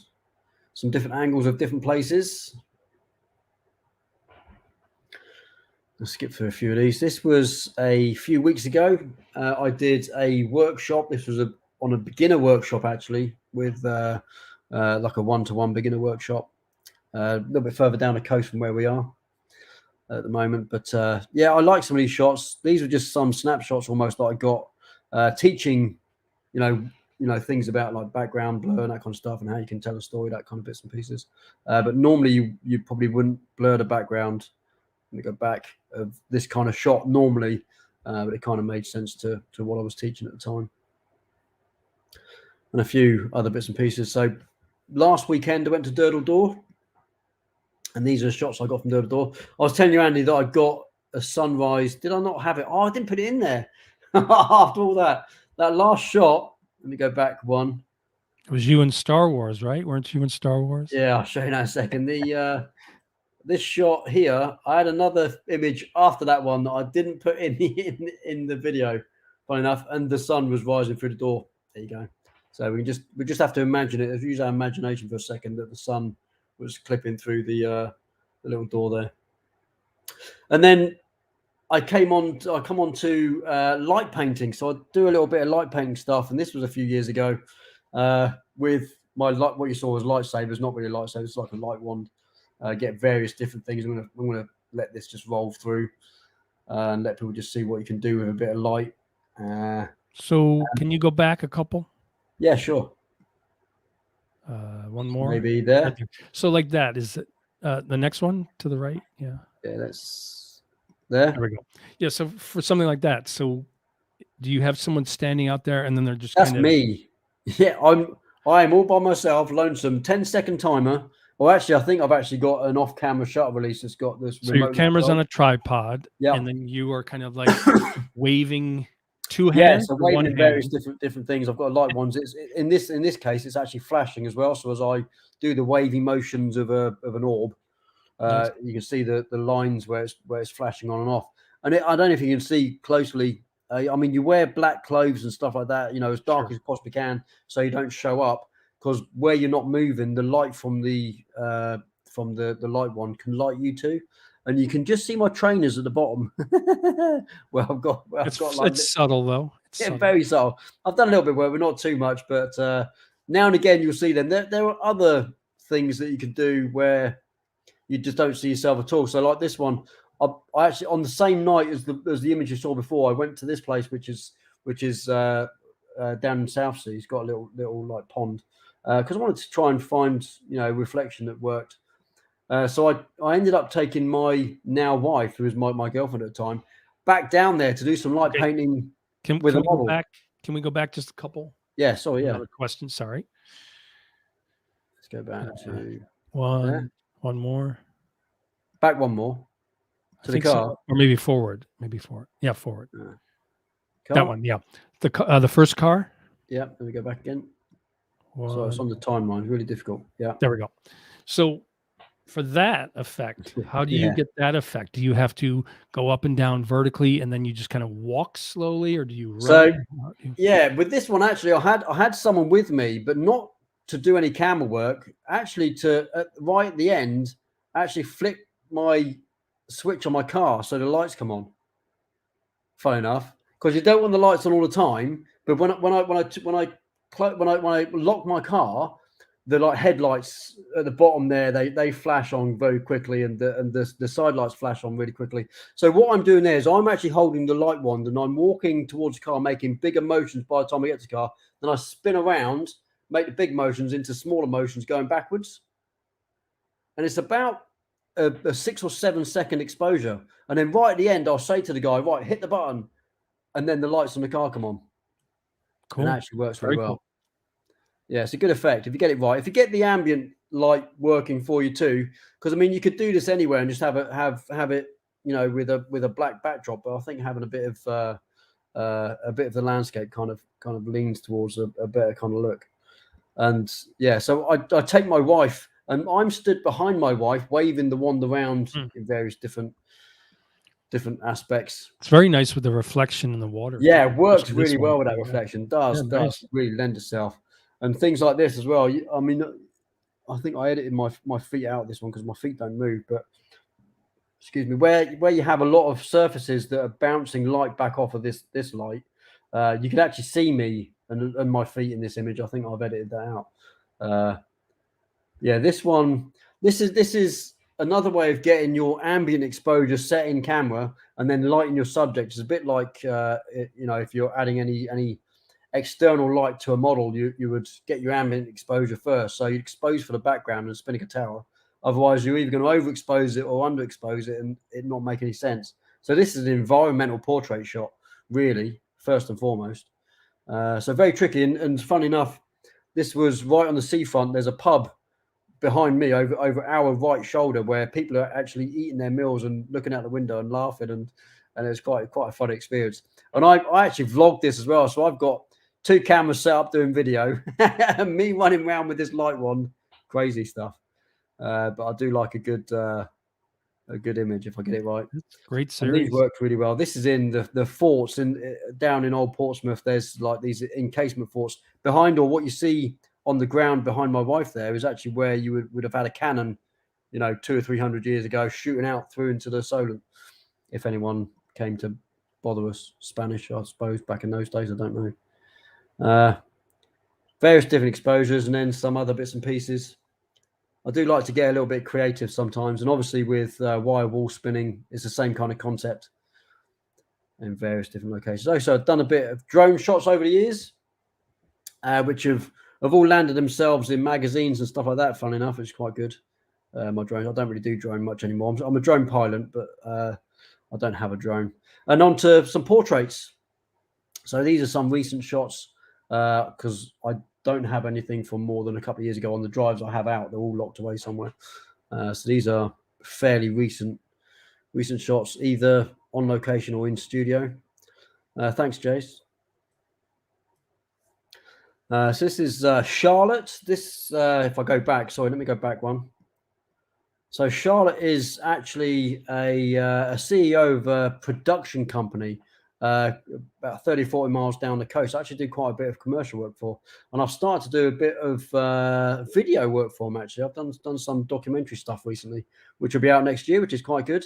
Some different angles of different places. I'll skip through a few of these. This was a few weeks ago. I did a workshop. This was on a beginner workshop, actually, with like a one-to-one beginner workshop. A little bit further down the coast from where we are at the moment. But yeah, I like some of these shots. These were just some snapshots almost that I got teaching, things about like background blur and that kind of stuff and how you can tell a story, that kind of bits and pieces. But normally you probably wouldn't blur the background. Let me go back of this kind of shot normally, but it kind of made sense to what I was teaching at the time. And a few other bits and pieces. So last weekend I went to Durdle Door. And these are the shots I got from Durdle Door. I was telling you, Andy, that I got a sunrise. Did I not have it? Oh, I didn't put it in there. After all that last shot, let me go back one. It was you in Star Wars, right? Weren't you in Star Wars? Yeah, I'll show you in a second. This shot here, I had another image after that one that I didn't put in the video, funny enough, and the sun was rising through the door. There you go. So we just have to imagine it. Use our imagination for a second that the sun was clipping through the little door there. And then I come on to light painting. So I do a little bit of light painting stuff, and this was a few years ago with my light. What you saw was lightsabers, not really lightsabers. It's like a light wand. Get various different things. I'm gonna let this just roll through and let people just see what you can do with a bit of light. So can you go back a couple? Yeah, sure. One more, maybe there. So like that is it, the next one to the right. Yeah, that's there. There we go. Yeah, so for something like that, so do you have someone standing out there and then they're just that's me? Yeah, I am all by myself, lonesome. 10-second timer. Well, actually, I think I've actually got an off-camera shutter release that's got this. So your camera's on a tripod, yeah, and then you are kind of like waving two hands. Yeah, so waving various different things. I've got light ones. It's in this case, it's actually flashing as well. So as I do the wavy motions of an orb, nice. You can see the lines where it's flashing on and off. And I don't know if you can see closely. I mean, you wear black clothes and stuff like that. As dark as you possibly can, so you don't show up. Because where you're not moving, the light from the light one can light you too, and you can just see my trainers at the bottom. It's subtle though. Subtle. Very subtle. I've done a little bit of work, but not too much. But now and again, you'll see them. There are other things that you can do where you just don't see yourself at all. So like this one, I actually on the same night as the image you saw before, I went to this place which is down in Southsea. It's got a little like pond. Because I wanted to try and find, reflection that worked. So I ended up taking my now wife, who was my girlfriend at the time. back down there to do some light painting with a we go model. back? Can we go back just a couple? Yeah, sorry, yeah. Another question. Sorry. Let's go back to one more. Back one more. To the car. So. Or maybe forward. Maybe forward. Yeah, forward. Car? That one, yeah. The first car. Yeah, let me go back again. So it's on the timeline. Really difficult. Yeah. There we go. So for that effect, how do you get that effect? Do you have to go up and down vertically and then you just kind of walk slowly, or do you run? So yeah, with this one, actually, I had someone with me, but not to do any camera work, actually to right at the end, actually flip my switch on my car so the lights come on. Fun enough, because you don't want the lights on all the time, but when I lock my car, the headlights at the bottom there, they flash on very quickly, and the side lights flash on really quickly. So what I'm doing there is I'm actually holding the light wand and I'm walking towards the car, making bigger motions by the time I get to the car. Then I spin around, make the big motions into smaller motions going backwards. And it's about a 6 or 7 second exposure. And then right at the end, I'll say to the guy, right, hit the button. And then the lights on the car come on. Cool. And it actually works really well. Cool. Yeah, it's a good effect if you get it right. If you get the ambient light working for you too, because I mean, you could do this anywhere and just have it, you know, with a black backdrop. But I think having a bit of the landscape kind of leans towards a better kind of look. And yeah, so I take my wife, and I'm stood behind my wife, waving the wand around in various different aspects. It's very nice with the reflection in the water. Yeah, it works really well with that reflection. Does really lend itself. And things like this as well. I mean, I think I edited my feet out of this one because my feet don't move. But excuse me, where you have a lot of surfaces that are bouncing light back off of this light, you can actually see me and my feet in this image. I think I've edited that out. Yeah, this one. This is another way of getting your ambient exposure set in camera and then lighting your subject. It's a bit like you know, if you're adding any external light to a model, you would get your ambient exposure first. So you expose for the background in Spinnaker Tower. Otherwise, you're either going to overexpose it or underexpose it and it not make any sense. So this is an environmental portrait shot, really, first and foremost. So very tricky. And funny enough, this was right on the seafront. There's a pub behind me over our right shoulder where people are actually eating their meals and looking out the window and laughing. And it's quite a funny experience. And I actually vlogged this as well. So I've got 2 cameras set up doing video, and me running around with this light wand, crazy stuff. But I do like a good image if I get it right. That's great series. And these worked really well. This is in the forts down in Old Portsmouth. There's like these encasement forts behind, or what you see on the ground behind my wife there is actually where you would have had a cannon, you know, 200 or 300 years ago, shooting out through into the Solent. If anyone came to bother us, Spanish, I suppose, back in those days, I don't know. Various different exposures and then some other bits and pieces. I do like to get a little bit creative sometimes, and obviously with wire wall spinning, it's the same kind of concept in various different locations. Also, I've done a bit of drone shots over the years, which have all landed themselves in magazines and stuff like that. Fun enough, it's quite good. My drone, I don't really do drone much anymore. I'm a drone pilot, but I don't have a drone. And on to some portraits. So these are some recent shots because I don't have anything from more than a couple of years ago on the drives I have out. They're all locked away somewhere. So these are fairly recent shots, either on location or in studio. Thanks, Jace. So this is Charlotte. This, if I go back, sorry, let me go back one. So Charlotte is actually a CEO of a production company about 30, 40 miles down the coast. I actually do quite a bit of commercial work for, and I've started to do a bit of video work for them. Actually, I've done some documentary stuff recently, which will be out next year, which is quite good.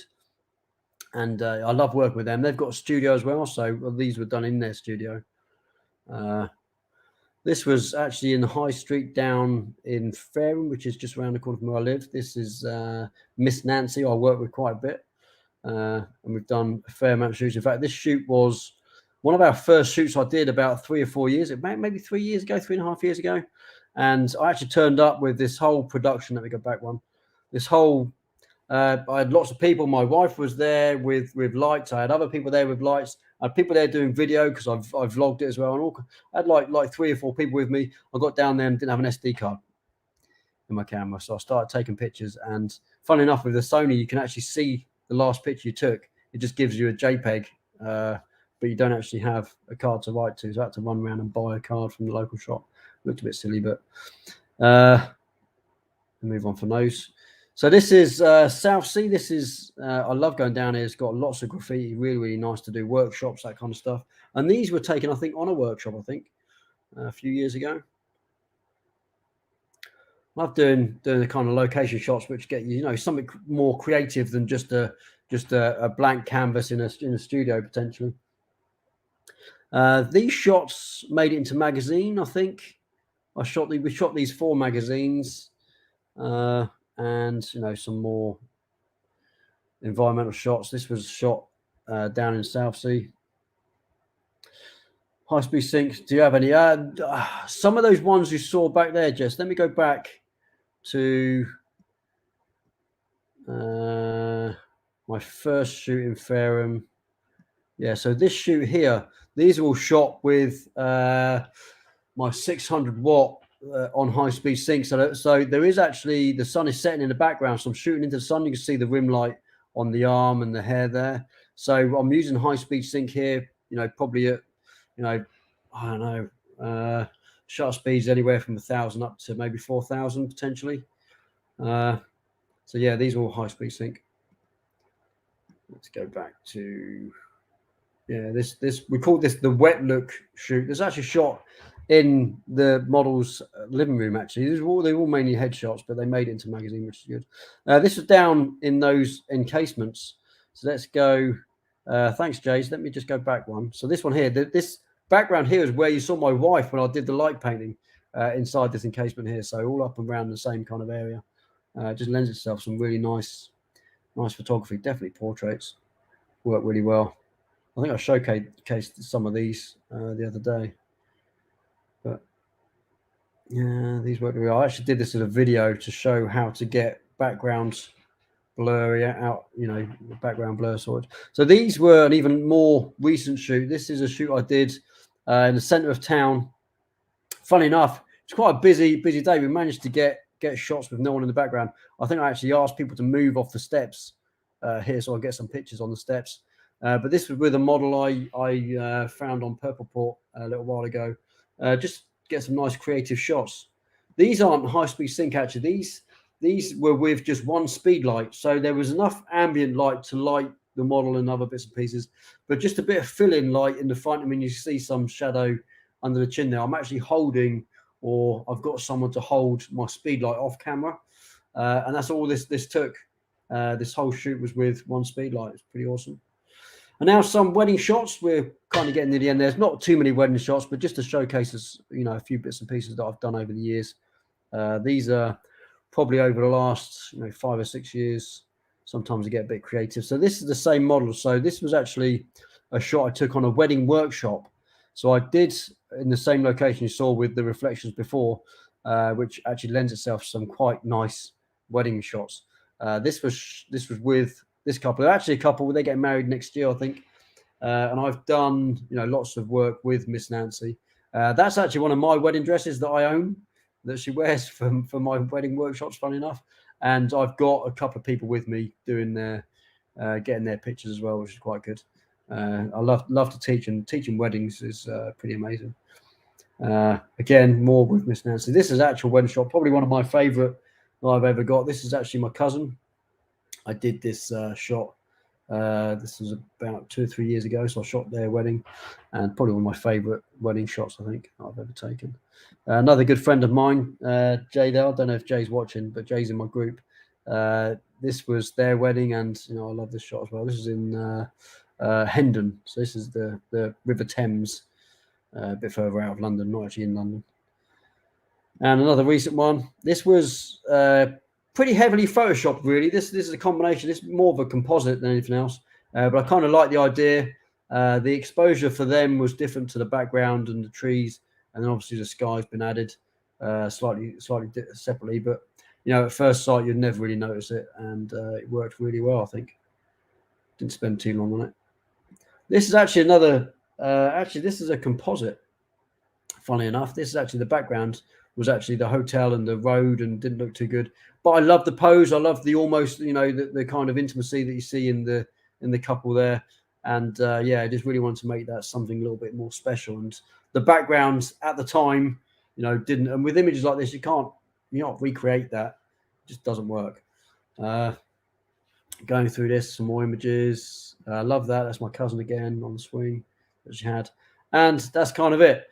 And I love working with them. They've got a studio as well, so these were done in their studio. This was actually in the High Street down in Fareham, which is just around the corner from where I live. This is Miss Nancy, I work with quite a bit. And we've done a fair amount of shoots. In fact, this shoot was one of our first shoots I did about 3 or 4 years, maybe 3 years ago, 3.5 years ago. And I actually turned up with this whole production. Let me go back one. This whole I had lots of people. My wife was there with lights. I had other people there with lights. I had people there doing video because I've vlogged it as well. And I had like 3 or 4 people with me. I got down there and didn't have an SD card in my camera, so I started taking pictures. And funnily enough, with the Sony, you can actually see the last picture you took. It just gives you a JPEG, but you don't actually have a card to write to. So I had to run around and buy a card from the local shop. Looked a bit silly, but move on from those. So this is Southsea. This is I love going down here. It's got lots of graffiti, really nice to do workshops, that kind of stuff. And these were taken, I think, on a workshop, a few years ago. Love doing the kind of location shots which get you, something more creative than just a blank canvas in a studio potentially. These shots made it into magazine, I think. We shot these 4 magazines, and some more environmental shots. This was shot down in Southsea. High speed sync. Do you have any? Some of those ones you saw back there, Jess. Let me go back to my first shoot in Fareham. Yeah, so this shoot here, these are all shot with my 600 watt on high speed sync. So there is actually, the sun is setting in the background, so I'm shooting into the sun. You can see the rim light on the arm and the hair there. So I'm using high speed sync here, probably at, I don't know, shutter speeds anywhere from 1,000 up to maybe 4,000 potentially. So yeah, these are all high speed sync. Let's go back to, yeah, this we call this the wet look shoot. There's actually shot in the model's living room. Actually, they're all mainly headshots, but they made it into magazine, which is good. This was down in those encasements. So let's go. Thanks, Jays. Let me just go back one. So this one here, this background here is where you saw my wife when I did the light painting inside this encasement here. So all up and around the same kind of area. Just lends itself some really nice photography. Definitely portraits work really well. I think I showcased some of these the other day. But yeah, these work really well. I actually did this in a video to show how to get backgrounds blurry out, background blur sorted. So these were an even more recent shoot. This is a shoot I did in the center of town. Funny enough, it's quite a busy day. We managed to get shots with no one in the background. I think I actually asked people to move off the steps here so I get some pictures on the steps. But this was with a model I found on Purple Port a little while ago. Just get some nice creative shots. These aren't high-speed sync, actually. These were with just one speed light. So there was enough ambient light to light the model and other bits and pieces, but just a bit of fill-in light in the front. I mean, you see some shadow under the chin there. I'm actually holding, or I've got someone to hold my speed light off camera. And that's all this took. This whole shoot was with one speed light. It's pretty awesome. And now some wedding shots. We're kind of getting to the end. There's not too many wedding shots, but just to showcase us, a few bits and pieces that I've done over the years. These are probably over the last 5 or 6 years. Sometimes I get a bit creative. So this is the same model. So this was actually a shot I took on a wedding workshop. So I did in the same location you saw with the reflections before, which actually lends itself to some quite nice wedding shots. This was with this couple. They're actually a couple. They're getting married next year, I think. And I've done lots of work with Miss Nancy. That's actually one of my wedding dresses that I own, that she wears for my wedding workshops, funny enough. And I've got a couple of people with me doing getting their pictures as well, which is quite good. I love to teach, and teaching weddings is pretty amazing. Again, more with Miss Nancy. This is actual wedding shot, probably one of my favorite that I've ever got. This is actually my cousin. I did this shot. This was about 2 or 3 years ago, so I shot their wedding, and probably one of my favorite wedding shots I think I've ever taken. Another good friend of mine, Jay there. I don't know if Jay's watching, but Jay's in my group. This was their wedding, and I love this shot as well. This is in Hendon, so this is the River Thames, a bit further out of London, not actually in London. And another recent one. This was pretty heavily photoshopped, really. This is a combination. This is more of a composite than anything else, but I kind of like the idea. The exposure for them was different to the background and the trees, and then obviously the sky's been added slightly separately. But at first sight, you'd never really notice it. And it worked really well, I think. Didn't spend too long on it. This is actually another, this is a composite. Funny enough, this is actually the background was actually the hotel and the road and didn't look too good. But I love the pose. I love the almost, the kind of intimacy that you see in the couple there. And I just really wanted to make that something a little bit more special. And the background at the time, didn't. And with images like this, you can't recreate that. It just doesn't work. Going through this, some more images. I love that. That's my cousin again on the swing that she had. And that's kind of it.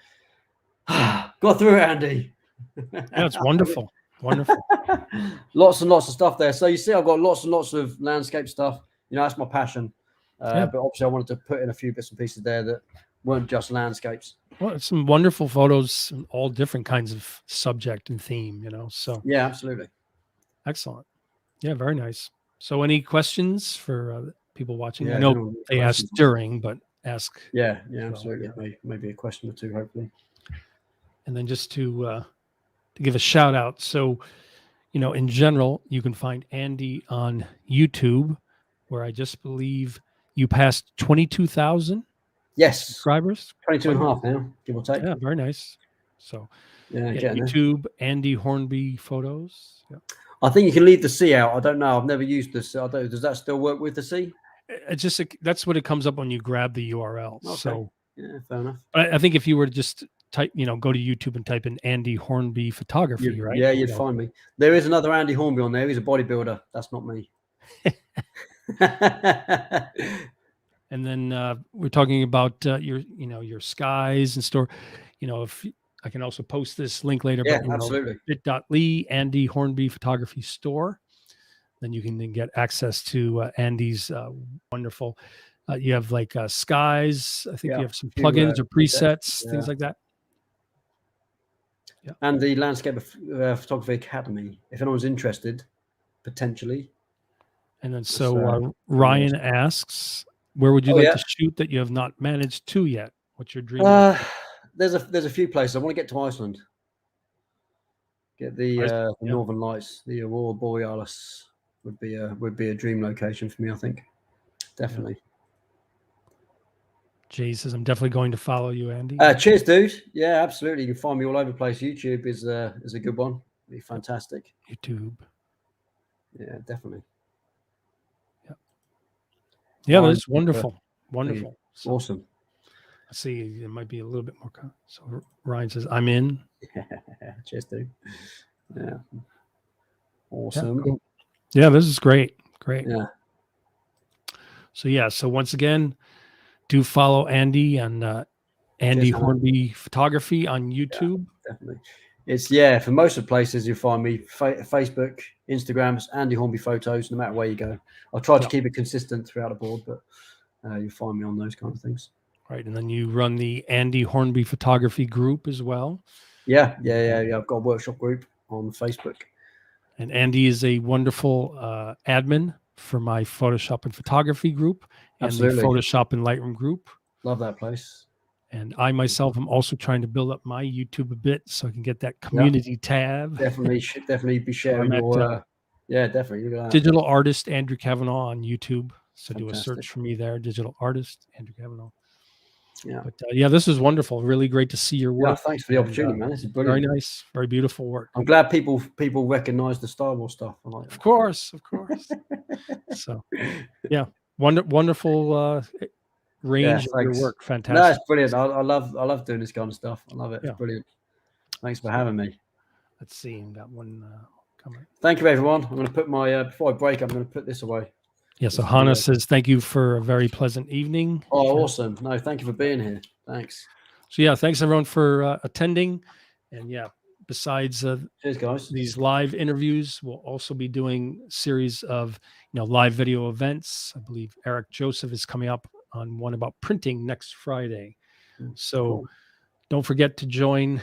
Got through it, Andy. Yeah, it's wonderful. Wonderful. Lots and lots of stuff there. So you see, I've got lots and lots of landscape stuff. That's my passion. But obviously I wanted to put in a few bits and pieces there that weren't just landscapes. Well, it's some wonderful photos, all different kinds of subject and theme, So yeah, absolutely. Excellent. Yeah, very nice. So any questions for people watching? Yeah, I know they asked during, but ask. Yeah, absolutely. Well, maybe a question or two, hopefully. And then just to give a shout out. So, in general, you can find Andy on YouTube, where I just believe you passed 22,000 subscribers. 22 and a half now, give or take. Yeah, very nice. So YouTube, there. Andy Hornby photos. Yeah. I think you can leave the C out. I don't know. I've never used this. Does that still work with the C? It's just that's what it comes up when you grab the URL. Okay. So yeah, fair enough. I think if you were to just type, go to YouTube and type in Andy Hornby photography, right? Yeah, you'd find me. There is another Andy Hornby on there. He's a bodybuilder. That's not me. And then we're talking about your skies and store. If I can also post this link later. Yeah, absolutely. bit.ly Andy Hornby photography store. Then you can then get access to Andy's wonderful. You have like skies. I think you have some plugins or presets, things like that. Yeah. And the Landscape Photography Academy, if anyone's interested, potentially. And then Ryan asks, where would you like to shoot that you have not managed to yet? What's your dream? There's a few places. I want to get to Iceland. Get the Northern Lights, the Aurora Borealis would be a dream location for me, I think. Definitely. Yeah. Jay says, I'm definitely going to follow you, Andy. Cheers, dude. Yeah, absolutely. You can find me all over the place. YouTube is a good one. It'd be fantastic. YouTube. Yeah, definitely. Yeah, that's wonderful. Wonderful. So, awesome. Let's see. It might be a little bit more. So Ryan says, I'm in. Cheers, dude. Yeah. Awesome. Yeah, cool. Yeah, this is great. Great. Yeah. So once again, do follow Andy and Andy Hornby Photography on YouTube. Yeah, definitely. It's for most of the places you find me, Facebook, Instagrams, Andy Hornby Photos, no matter where you go. I'll try to keep it consistent throughout the board, but you'll find me on those kind of things. Right, and then you run the Andy Hornby Photography group as well. Yeah. I've got a workshop group on Facebook. And Andy is a wonderful admin for my Photoshop and Photography group and the Photoshop and Lightroom group. Love that place. And I myself am also trying to build up my YouTube a bit so I can get that community tab. Definitely be sharing your. Definitely. Look at that. Digital artist Andrew Kavanagh on YouTube. So do a search for me there. Digital artist Andrew Kavanagh. Yeah. But this is wonderful. Really great to see your work. Yeah, thanks for the opportunity, man. This is brilliant. Very nice. Very beautiful work. I'm glad people recognize the Star Wars stuff. I like that. Of course. So, wonderful range of your work. Fantastic. No, it's brilliant. I love doing this kind of stuff. I love it. It's brilliant. Thanks for having me. Let's see. Got one comment. Thank you, everyone. I'm going to put my before I break. I'm going to put this away. Yeah. So Hannah says, "Thank you for a very pleasant evening." Oh, awesome! No, thank you for being here. Thanks. So thanks everyone for attending, and besides cheers, guys. These live interviews, we'll also be doing a series of live video events. I believe Eric Joseph is coming up on one about printing next Friday. So don't forget to join.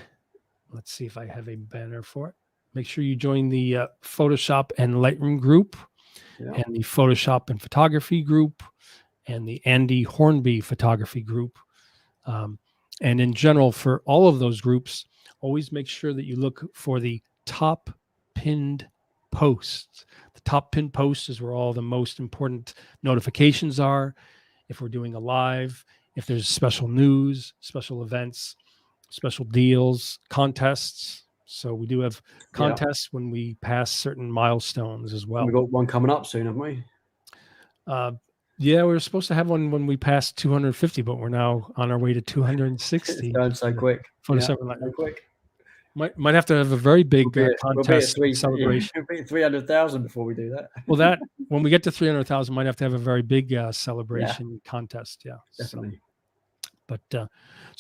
Let's see if I have a banner for it. Make sure you join the Photoshop and Lightroom group and the Photoshop and Photography group and the Andy Hornby Photography group. And in general, for all of those groups, always make sure that you look for the top pinned posts. The top pinned post is where all the most important notifications are. If we're doing a live, if there's special news, special events, special deals, contests. So we do have contests when we pass certain milestones as well. We've got one coming up soon, haven't we? Yeah, we were supposed to have one when we passed 250, but we're now on our way to 260. It's going so quick. So quick. Might have to have a very big contest we'll celebration. It'll be 300,000 before we do that. Well, when we get to 300,000, might have to have a very big celebration contest. Yeah, definitely. So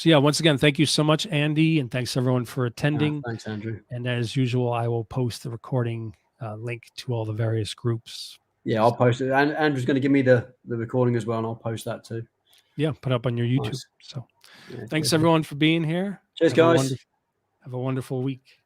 yeah, once again, thank you so much, Andy, and thanks everyone for attending. Thanks, Andrew. And as usual, I will post the recording link to all the various groups. Yeah, I'll post it. And Andrew's going to give me the recording as well, and I'll post that too. Yeah, put up on your YouTube. Nice. So thanks everyone for being here. Cheers, guys. Have a wonderful week.